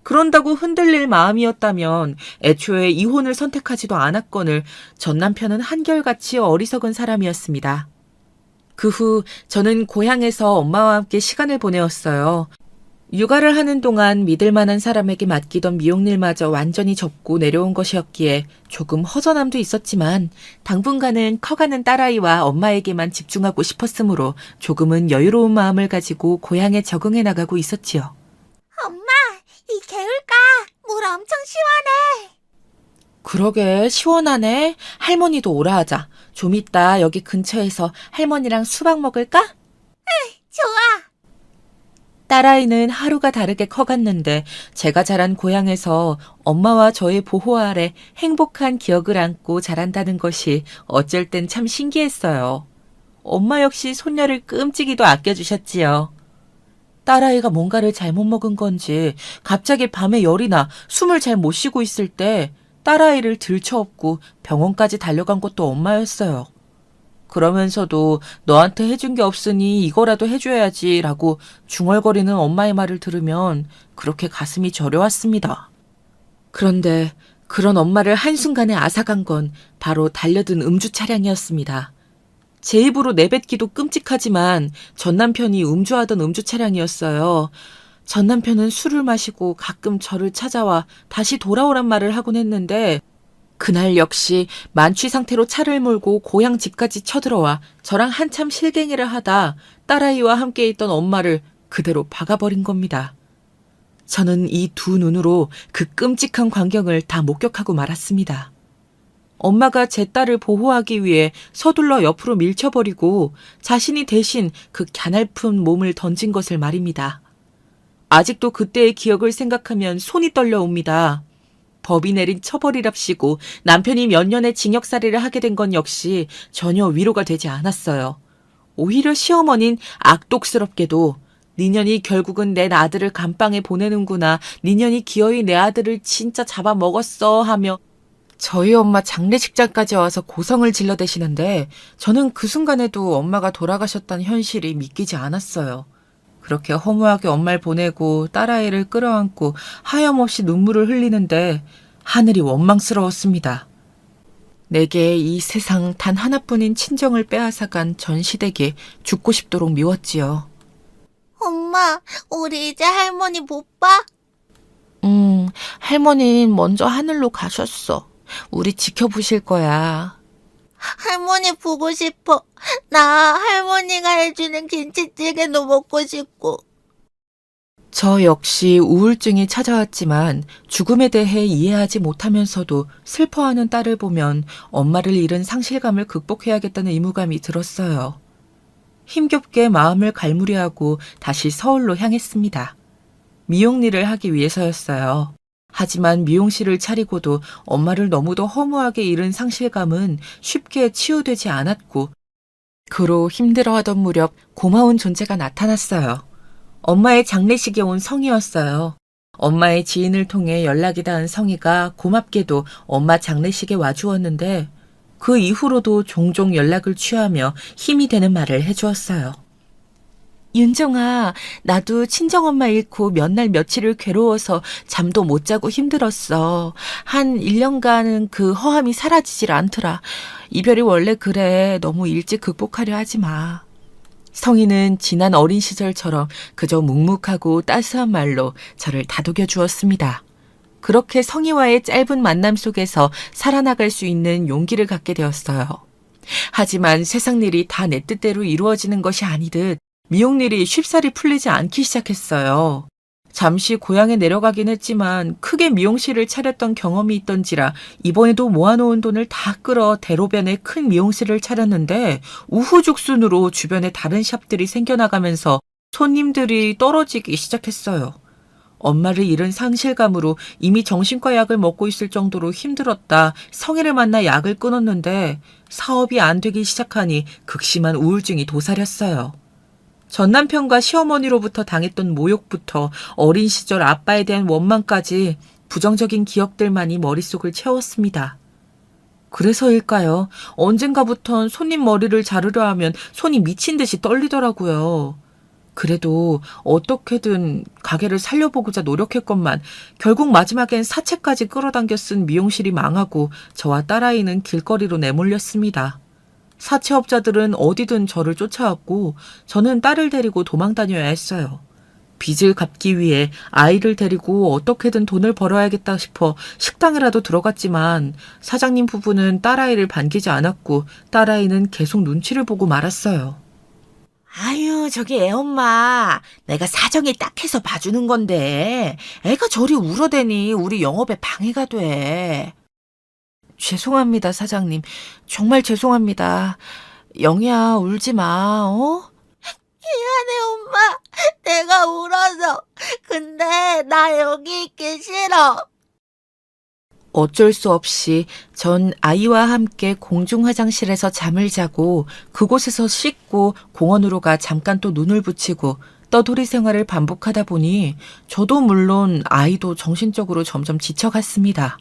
그런다고 흔들릴 마음이었다면 애초에 이혼을 선택하지도 않았거늘 전 남편은 한결같이 어리석은 사람이었습니다. 그 후 저는 고향에서 엄마와 함께 시간을 보내었어요. 육아를 하는 동안 믿을 만한 사람에게 맡기던 미용일마저 완전히 접고 내려온 것이었기에 조금 허전함도 있었지만 당분간은 커가는 딸아이와 엄마에게만 집중하고 싶었으므로 조금은 여유로운 마음을 가지고 고향에 적응해 나가고 있었지요. 엄마, 이 개울가 물 엄청 시원해. 그러게 시원하네. 할머니도 오라 하자. 좀 이따 여기 근처에서 할머니랑 수박 먹을까? 좋아. 딸아이는 하루가 다르게 커갔는데 제가 자란 고향에서 엄마와 저의 보호 아래 행복한 기억을 안고 자란다는 것이 어쩔 땐 참 신기했어요. 엄마 역시 손녀를 끔찍이도 아껴주셨지요. 딸아이가 뭔가를 잘못 먹은 건지 갑자기 밤에 열이 나 숨을 잘 못 쉬고 있을 때 딸아이를 들쳐업고 병원까지 달려간 것도 엄마였어요. 그러면서도 너한테 해준 게 없으니 이거라도 해줘야지 라고 중얼거리는 엄마의 말을 들으면 그렇게 가슴이 저려왔습니다. 그런데 그런 엄마를 한순간에 앗아간 건 바로 달려든 음주 차량이었습니다. 제 입으로 내뱉기도 끔찍하지만 전 남편이 음주하던 음주 차량이었어요. 전 남편은 술을 마시고 가끔 저를 찾아와 다시 돌아오란 말을 하곤 했는데 그날 역시 만취 상태로 차를 몰고 고향 집까지 쳐들어와 저랑 한참 실갱이를 하다 딸아이와 함께 있던 엄마를 그대로 박아버린 겁니다. 저는 이 두 눈으로 그 끔찍한 광경을 다 목격하고 말았습니다. 엄마가 제 딸을 보호하기 위해 서둘러 옆으로 밀쳐버리고 자신이 대신 그 갸냘픈 몸을 던진 것을 말입니다. 아직도 그때의 기억을 생각하면 손이 떨려옵니다. 법이 내린 처벌이랍시고 남편이 몇 년의 징역살이를 하게 된 건 역시 전혀 위로가 되지 않았어요. 오히려 시어머니는 악독스럽게도 니년이 결국은 내 아들을 감방에 보내는구나. 니년이 기어이 내 아들을 진짜 잡아먹었어 하며 저희 엄마 장례식장까지 와서 고성을 질러대시는데 저는 그 순간에도 엄마가 돌아가셨다는 현실이 믿기지 않았어요. 그렇게 허무하게 엄마를 보내고 딸아이를 끌어안고 하염없이 눈물을 흘리는데 하늘이 원망스러웠습니다. 내게 이 세상 단 하나뿐인 친정을 빼앗아간 전 시댁이 죽고 싶도록 미웠지요. 엄마, 우리 이제 할머니 못 봐? 할머니는 먼저 하늘로 가셨어. 우리 지켜보실 거야. 할머니 보고 싶어. 나 할머니가 해주는 김치찌개도 먹고 싶고. 저 역시 우울증이 찾아왔지만 죽음에 대해 이해하지 못하면서도 슬퍼하는 딸을 보면 엄마를 잃은 상실감을 극복해야겠다는 의무감이 들었어요. 힘겹게 마음을 갈무리하고 다시 서울로 향했습니다. 미용 일을 하기 위해서였어요. 하지만 미용실을 차리고도 엄마를 너무도 허무하게 잃은 상실감은 쉽게 치유되지 않았고 그로 힘들어하던 무렵 고마운 존재가 나타났어요. 엄마의 장례식에 온 성이었어요. 엄마의 지인을 통해 연락이 닿은 성희가 고맙게도 엄마 장례식에 와주었는데 그 이후로도 종종 연락을 취하며 힘이 되는 말을 해주었어요. 윤정아, 나도 친정엄마 잃고 몇 날 며칠을 괴로워서 잠도 못 자고 힘들었어. 한 1년간은 그 허함이 사라지질 않더라. 이별이 원래 그래. 너무 일찍 극복하려 하지 마. 성희는 지난 어린 시절처럼 그저 묵묵하고 따스한 말로 저를 다독여 주었습니다. 그렇게 성희와의 짧은 만남 속에서 살아나갈 수 있는 용기를 갖게 되었어요. 하지만 세상 일이 다 내 뜻대로 이루어지는 것이 아니듯 미용일이 쉽사리 풀리지 않기 시작했어요. 잠시 고향에 내려가긴 했지만 크게 미용실을 차렸던 경험이 있던지라 이번에도 모아놓은 돈을 다 끌어 대로변에 큰 미용실을 차렸는데 우후죽순으로 주변에 다른 샵들이 생겨나가면서 손님들이 떨어지기 시작했어요. 엄마를 잃은 상실감으로 이미 정신과 약을 먹고 있을 정도로 힘들었다 성희를 만나 약을 끊었는데 사업이 안 되기 시작하니 극심한 우울증이 도사렸어요. 전 남편과 시어머니로부터 당했던 모욕부터 어린 시절 아빠에 대한 원망까지 부정적인 기억들만이 머릿속을 채웠습니다. 그래서일까요? 언젠가부턴 손님 머리를 자르려 하면 손이 미친 듯이 떨리더라고요. 그래도 어떻게든 가게를 살려보고자 노력했건만 결국 마지막엔 사채까지 끌어당겨 쓴 미용실이 망하고 저와 딸아이는 길거리로 내몰렸습니다. 사채업자들은 어디든 저를 쫓아왔고 저는 딸을 데리고 도망 다녀야 했어요. 빚을 갚기 위해 아이를 데리고 어떻게든 돈을 벌어야겠다 싶어 식당이라도 들어갔지만 사장님 부부는 딸아이를 반기지 않았고 딸아이는 계속 눈치를 보고 말았어요. 아유, 저기 애엄마. 내가 사정이 딱해서 봐주는 건데 애가 저리 울어대니 우리 영업에 방해가 돼. 죄송합니다, 사장님. 정말 죄송합니다. 영희야, 울지 마, 어? 미안해, 엄마. 내가 울어서. 근데 나 여기 있기 싫어. 어쩔 수 없이 전 아이와 함께 공중 화장실에서 잠을 자고 그곳에서 씻고 공원으로 가 잠깐 또 눈을 붙이고 떠돌이 생활을 반복하다 보니 저도 물론 아이도 정신적으로 점점 지쳐갔습니다.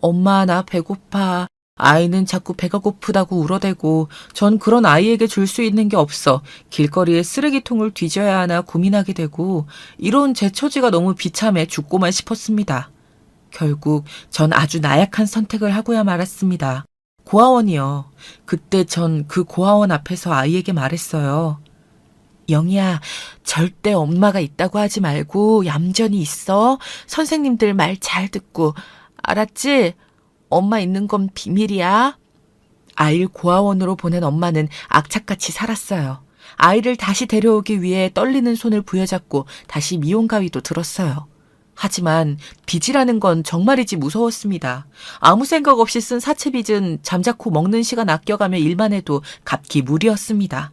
엄마, 나 배고파. 아이는 자꾸 배가 고프다고 울어대고 전 그런 아이에게 줄 수 있는 게 없어 길거리에 쓰레기통을 뒤져야 하나 고민하게 되고 이런 제 처지가 너무 비참해 죽고만 싶었습니다. 결국 전 아주 나약한 선택을 하고야 말았습니다. 고아원이요. 그때 전 그 고아원 앞에서 아이에게 말했어요. 영희야, 절대 엄마가 있다고 하지 말고 얌전히 있어. 선생님들 말 잘 듣고. 알았지? 엄마 있는 건 비밀이야. 아이를 고아원으로 보낸 엄마는 악착같이 살았어요. 아이를 다시 데려오기 위해 떨리는 손을 부여잡고 다시 미용 가위도 들었어요. 하지만 빚이라는 건 정말이지 무서웠습니다. 아무 생각 없이 쓴 사채빚은 잠자코 먹는 시간 아껴가며 일만 해도 갚기 무리였습니다.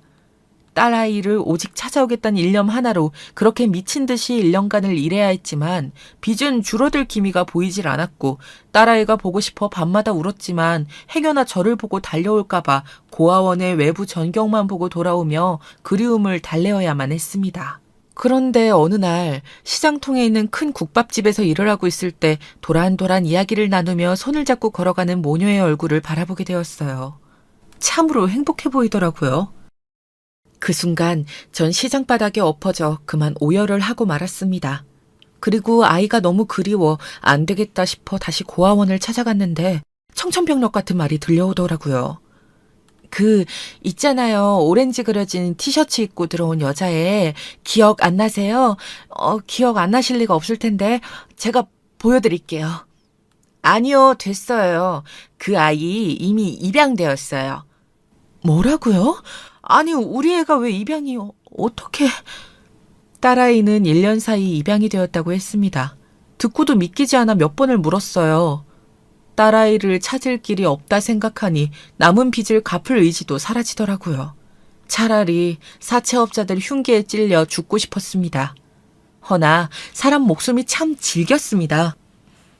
딸아이를 오직 찾아오겠다는 일념 하나로 그렇게 미친 듯이 1년간을 일해야 했지만 빚은 줄어들 기미가 보이질 않았고 딸아이가 보고 싶어 밤마다 울었지만 행여나 저를 보고 달려올까봐 고아원의 외부 전경만 보고 돌아오며 그리움을 달래어야만 했습니다. 그런데 어느 날 시장통에 있는 큰 국밥집에서 일을 하고 있을 때 도란도란 이야기를 나누며 손을 잡고 걸어가는 모녀의 얼굴을 바라보게 되었어요. 참으로 행복해 보이더라고요. 그 순간 전 시장 바닥에 엎어져 그만 오열을 하고 말았습니다. 그리고 아이가 너무 그리워 안 되겠다 싶어 다시 고아원을 찾아갔는데 청천벽력 같은 말이 들려오더라고요. 있잖아요. 오렌지 그려진 티셔츠 입고 들어온 여자애 기억 안 나세요? 기억 안 나실 리가 없을 텐데 제가 보여드릴게요. 아니요, 됐어요. 그 아이 이미 입양되었어요. 뭐라고요? 아니, 우리 애가 왜 입양이, 어떻게. 딸아이는 1년 사이 입양이 되었다고 했습니다. 듣고도 믿기지 않아 몇 번을 물었어요. 딸아이를 찾을 길이 없다 생각하니 남은 빚을 갚을 의지도 사라지더라고요. 차라리 사채업자들 흉기에 찔려 죽고 싶었습니다. 허나 사람 목숨이 참 질겼습니다.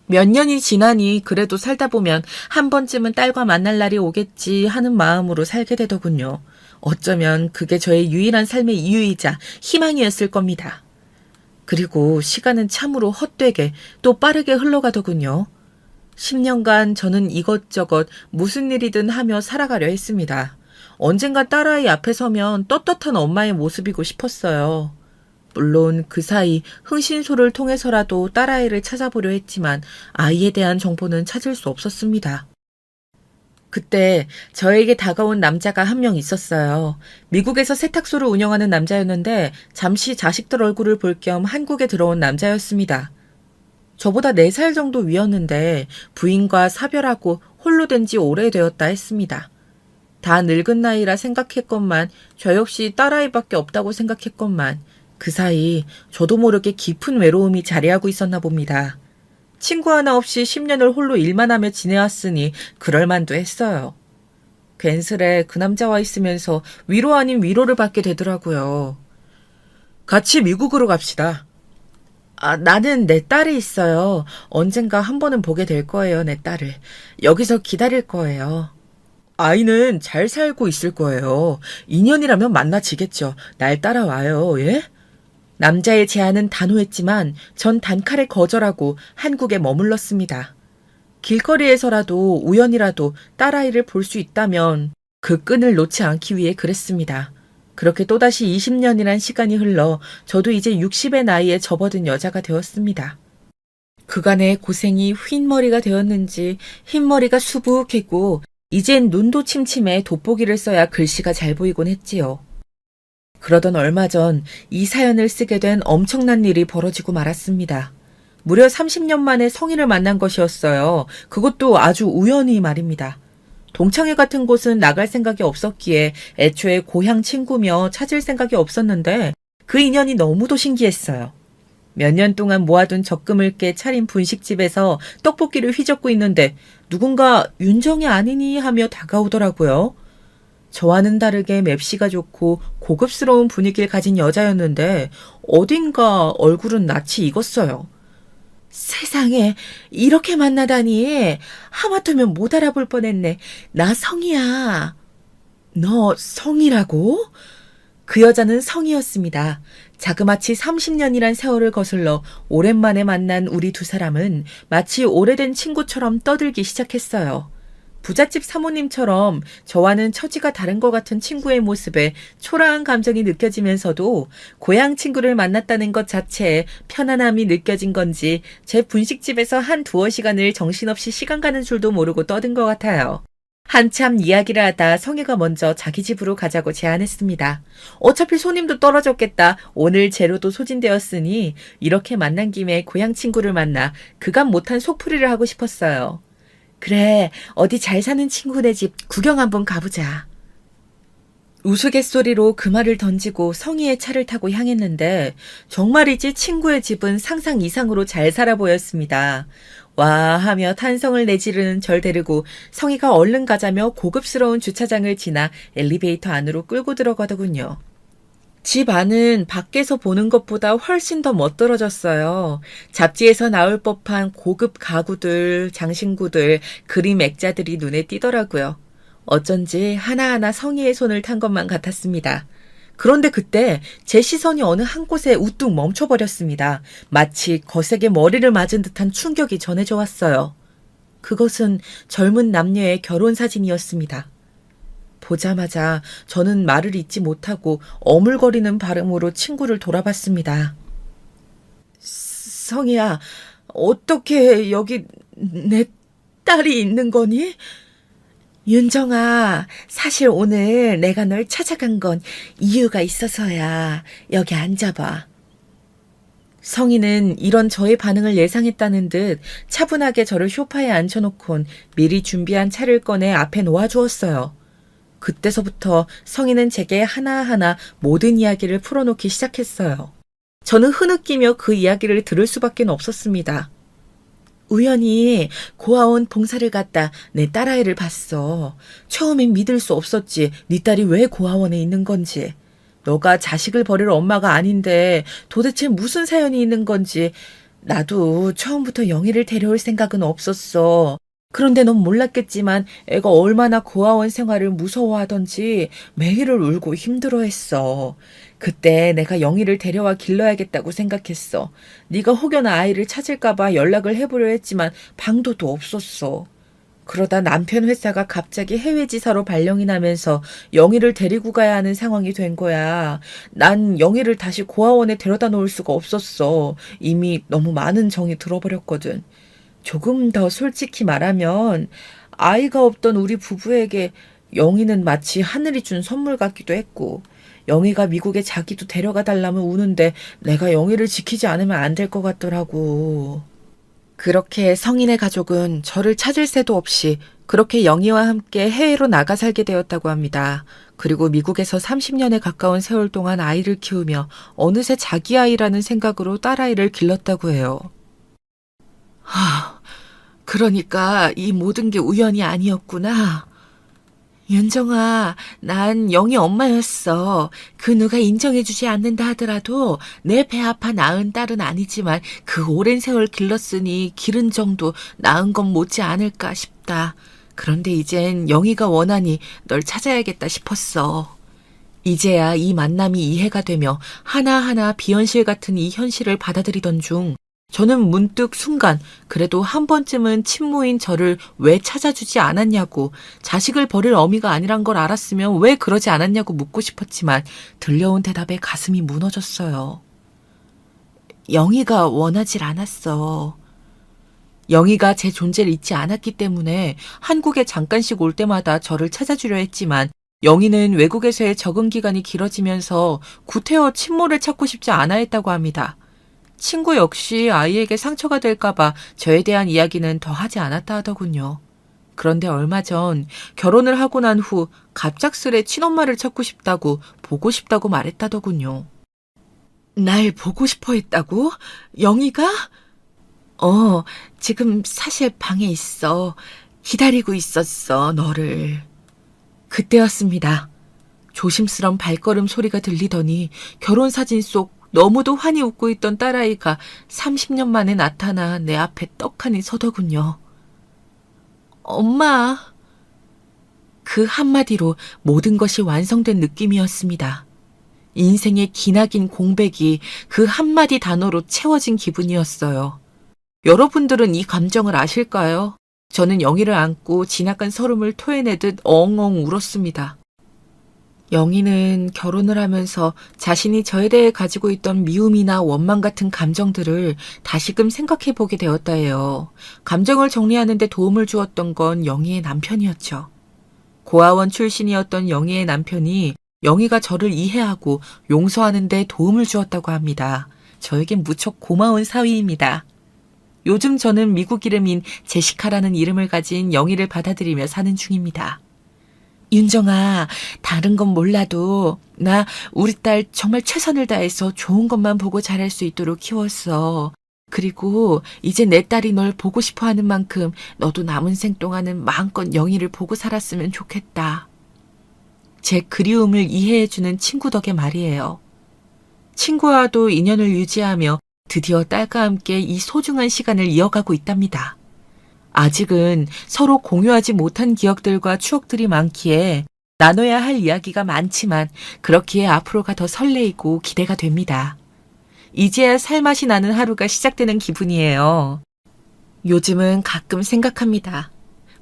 몇 년이 지나니 그래도 살다 보면 한 번쯤은 딸과 만날 날이 오겠지 하는 마음으로 살게 되더군요. 어쩌면 그게 저의 유일한 삶의 이유이자 희망이었을 겁니다. 그리고 시간은 참으로 헛되게 또 빠르게 흘러가더군요. 10년간 저는 이것저것 무슨 일이든 하며 살아가려 했습니다. 언젠가 딸아이 앞에 서면 떳떳한 엄마의 모습이고 싶었어요. 물론 그 사이 흥신소를 통해서라도 딸아이를 찾아보려 했지만 아이에 대한 정보는 찾을 수 없었습니다. 그때 저에게 다가온 남자가 한 명 있었어요. 미국에서 세탁소를 운영하는 남자였는데 잠시 자식들 얼굴을 볼 겸 한국에 들어온 남자였습니다. 저보다 4살 정도 위였는데 부인과 사별하고 홀로 된 지 오래되었다 했습니다. 다 늙은 나이라 생각했건만 저 역시 딸아이밖에 없다고 생각했건만 그 사이 저도 모르게 깊은 외로움이 자리하고 있었나 봅니다. 친구 하나 없이 10년을 홀로 일만 하며 지내왔으니 그럴만도 했어요. 괜스레 그 남자와 있으면서 위로 아닌 위로를 받게 되더라고요. 같이 미국으로 갑시다. 나는 내 딸이 있어요. 언젠가 한 번은 보게 될 거예요, 내 딸을. 여기서 기다릴 거예요. 아이는 잘 살고 있을 거예요. 2년이라면 만나지겠죠. 날 따라와요, 예? 남자의 제안은 단호했지만 전 단칼에 거절하고 한국에 머물렀습니다. 길거리에서라도 우연이라도 딸아이를 볼 수 있다면 그 끈을 놓지 않기 위해 그랬습니다. 그렇게 또다시 20년이란 시간이 흘러 저도 이제 60의 나이에 접어든 여자가 되었습니다. 그간의 고생이 흰머리가 되었는지 흰머리가 수북했고 이젠 눈도 침침해 돋보기를 써야 글씨가 잘 보이곤 했지요. 그러던 얼마 전 이 사연을 쓰게 된 엄청난 일이 벌어지고 말았습니다. 무려 30년 만에 성인을 만난 것이었어요. 그것도 아주 우연히 말입니다. 동창회 같은 곳은 나갈 생각이 없었기에 애초에 고향 친구며 찾을 생각이 없었는데 그 인연이 너무도 신기했어요. 몇 년 동안 모아둔 적금을 깨 차린 분식집에서 떡볶이를 휘젓고 있는데 누군가 윤정이 아니니 하며 다가오더라고요. 저와는 다르게 맵시가 좋고 고급스러운 분위기를 가진 여자였는데 어딘가 얼굴은 낯이 익었어요. 세상에 이렇게 만나다니. 하마터면 못 알아볼 뻔했네. 나 성이야. 너 성이라고? 그 여자는 성이었습니다. 자그마치 30년이란 세월을 거슬러 오랜만에 만난 우리 두 사람은 마치 오래된 친구처럼 떠들기 시작했어요. 부잣집 사모님처럼 저와는 처지가 다른 것 같은 친구의 모습에 초라한 감정이 느껴지면서도 고향 친구를 만났다는 것 자체에 편안함이 느껴진 건지 제 분식집에서 한 두어 시간을 정신없이 시간 가는 줄도 모르고 떠든 것 같아요. 한참 이야기를 하다 성희가 먼저 자기 집으로 가자고 제안했습니다. 어차피 손님도 떨어졌겠다. 오늘 재료도 소진되었으니 이렇게 만난 김에 고향 친구를 만나 그간 못한 속풀이를 하고 싶었어요. 그래, 어디 잘 사는 친구네 집 구경 한번 가보자. 우스갯소리로 그 말을 던지고 성희의 차를 타고 향했는데 정말이지 친구의 집은 상상 이상으로 잘 살아 보였습니다. 와 하며 탄성을 내지르는 절 데리고 성희가 얼른 가자며 고급스러운 주차장을 지나 엘리베이터 안으로 끌고 들어가더군요. 집 안은 밖에서 보는 것보다 훨씬 더 멋들어졌어요. 잡지에서 나올 법한 고급 가구들, 장신구들, 그림 액자들이 눈에 띄더라고요. 어쩐지 하나하나 성희의 손을 탄 것만 같았습니다. 그런데 그때 제 시선이 어느 한 곳에 우뚝 멈춰버렸습니다. 마치 거세게 머리를 맞은 듯한 충격이 전해져 왔어요. 그것은 젊은 남녀의 결혼 사진이었습니다. 보자마자 저는 말을 잇지 못하고 어물거리는 발음으로 친구를 돌아봤습니다. 성희야, 어떻게 여기 내 딸이 있는 거니? 윤정아, 사실 오늘 내가 널 찾아간 건 이유가 있어서야. 여기 앉아봐. 성희는 이런 저의 반응을 예상했다는 듯 차분하게 저를 소파에 앉혀놓곤 미리 준비한 차를 꺼내 앞에 놓아주었어요. 그때서부터 성희는 제게 하나하나 모든 이야기를 풀어놓기 시작했어요. 저는 흐느끼며 그 이야기를 들을 수밖에 없었습니다. 우연히 고아원 봉사를 갔다 내 딸아이를 봤어. 처음엔 믿을 수 없었지. 네 딸이 왜 고아원에 있는 건지. 너가 자식을 버릴 엄마가 아닌데 도대체 무슨 사연이 있는 건지. 나도 처음부터 영희를 데려올 생각은 없었어. 그런데 넌 몰랐겠지만 애가 얼마나 고아원 생활을 무서워하던지 매일을 울고 힘들어했어. 그때 내가 영희를 데려와 길러야겠다고 생각했어. 네가 혹여나 아이를 찾을까봐 연락을 해보려 했지만 방도도 없었어. 그러다 남편 회사가 갑자기 해외 지사로 발령이 나면서 영희를 데리고 가야 하는 상황이 된 거야. 난 영희를 다시 고아원에 데려다 놓을 수가 없었어. 이미 너무 많은 정이 들어버렸거든. 조금 더 솔직히 말하면 아이가 없던 우리 부부에게 영희는 마치 하늘이 준 선물 같기도 했고, 영희가 미국에 자기도 데려가 달라면 우는데 내가 영희를 지키지 않으면 안 될 것 같더라고. 그렇게 성인의 가족은 저를 찾을 새도 없이 그렇게 영희와 함께 해외로 나가 살게 되었다고 합니다. 그리고 미국에서 30년에 가까운 세월 동안 아이를 키우며 어느새 자기 아이라는 생각으로 딸아이를 길렀다고 해요. 그러니까 이 모든 게 우연이 아니었구나. 윤정아, 난 영희 엄마였어. 그 누가 인정해주지 않는다 하더라도 내 배 아파 낳은 딸은 아니지만 그 오랜 세월 길렀으니 기른 정도 낳은 건 못지 않을까 싶다. 그런데 이젠 영희가 원하니 널 찾아야겠다 싶었어. 이제야 이 만남이 이해가 되며 하나하나 비현실 같은 이 현실을 받아들이던 중 저는 문득 순간 그래도 한 번쯤은 친모인 저를 왜 찾아주지 않았냐고, 자식을 버릴 어미가 아니란 걸 알았으면 왜 그러지 않았냐고 묻고 싶었지만 들려온 대답에 가슴이 무너졌어요. 영희가 원하질 않았어. 영희가 제 존재를 잊지 않았기 때문에 한국에 잠깐씩 올 때마다 저를 찾아주려 했지만 영희는 외국에서의 적응 기간이 길어지면서 구태여 친모를 찾고 싶지 않아 했다고 합니다. 친구 역시 아이에게 상처가 될까봐 저에 대한 이야기는 더 하지 않았다 하더군요. 그런데 얼마 전 결혼을 하고 난 후 갑작스레 친엄마를 찾고 싶다고, 보고 싶다고 말했다더군요. 날 보고 싶어 했다고? 영희가? 지금 사실 방에 있어. 기다리고 있었어, 너를. 그때였습니다. 조심스런 발걸음 소리가 들리더니 결혼사진 속 너무도 환히 웃고 있던 딸아이가 30년 만에 나타나 내 앞에 떡하니 서더군요. 엄마. 그 한마디로 모든 것이 완성된 느낌이었습니다. 인생의 기나긴 공백이 그 한마디 단어로 채워진 기분이었어요. 여러분들은 이 감정을 아실까요? 저는 영희를 안고 지나간 설움을 토해내듯 엉엉 울었습니다. 영희는 결혼을 하면서 자신이 저에 대해 가지고 있던 미움이나 원망 같은 감정들을 다시금 생각해보게 되었다 해요. 감정을 정리하는 데 도움을 주었던 건 영희의 남편이었죠. 고아원 출신이었던 영희의 남편이 영희가 저를 이해하고 용서하는 데 도움을 주었다고 합니다. 저에겐 무척 고마운 사위입니다. 요즘 저는 미국 이름인 제시카라는 이름을 가진 영희를 받아들이며 사는 중입니다. 윤정아, 다른 건 몰라도 나 우리 딸 정말 최선을 다해서 좋은 것만 보고 자랄 수 있도록 키웠어. 그리고 이제 내 딸이 널 보고 싶어 하는 만큼 너도 남은 생 동안은 마음껏 영희를 보고 살았으면 좋겠다. 제 그리움을 이해해주는 친구 덕의 말이에요. 친구와도 인연을 유지하며 드디어 딸과 함께 이 소중한 시간을 이어가고 있답니다. 아직은 서로 공유하지 못한 기억들과 추억들이 많기에 나눠야 할 이야기가 많지만 그렇기에 앞으로가 더 설레이고 기대가 됩니다. 이제야 살맛이 나는 하루가 시작되는 기분이에요. 요즘은 가끔 생각합니다.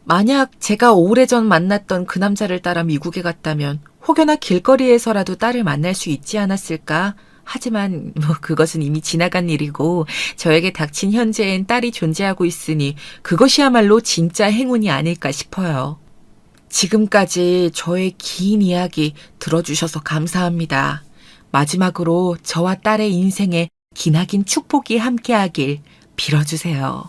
만약 제가 오래전 만났던 그 남자를 따라 미국에 갔다면 혹여나 길거리에서라도 딸을 만날 수 있지 않았을까? 하지만 그것은 이미 지나간 일이고 저에게 닥친 현재엔 딸이 존재하고 있으니 그것이야말로 진짜 행운이 아닐까 싶어요. 지금까지 저의 긴 이야기 들어주셔서 감사합니다. 마지막으로 저와 딸의 인생에 기나긴 축복이 함께하길 빌어주세요.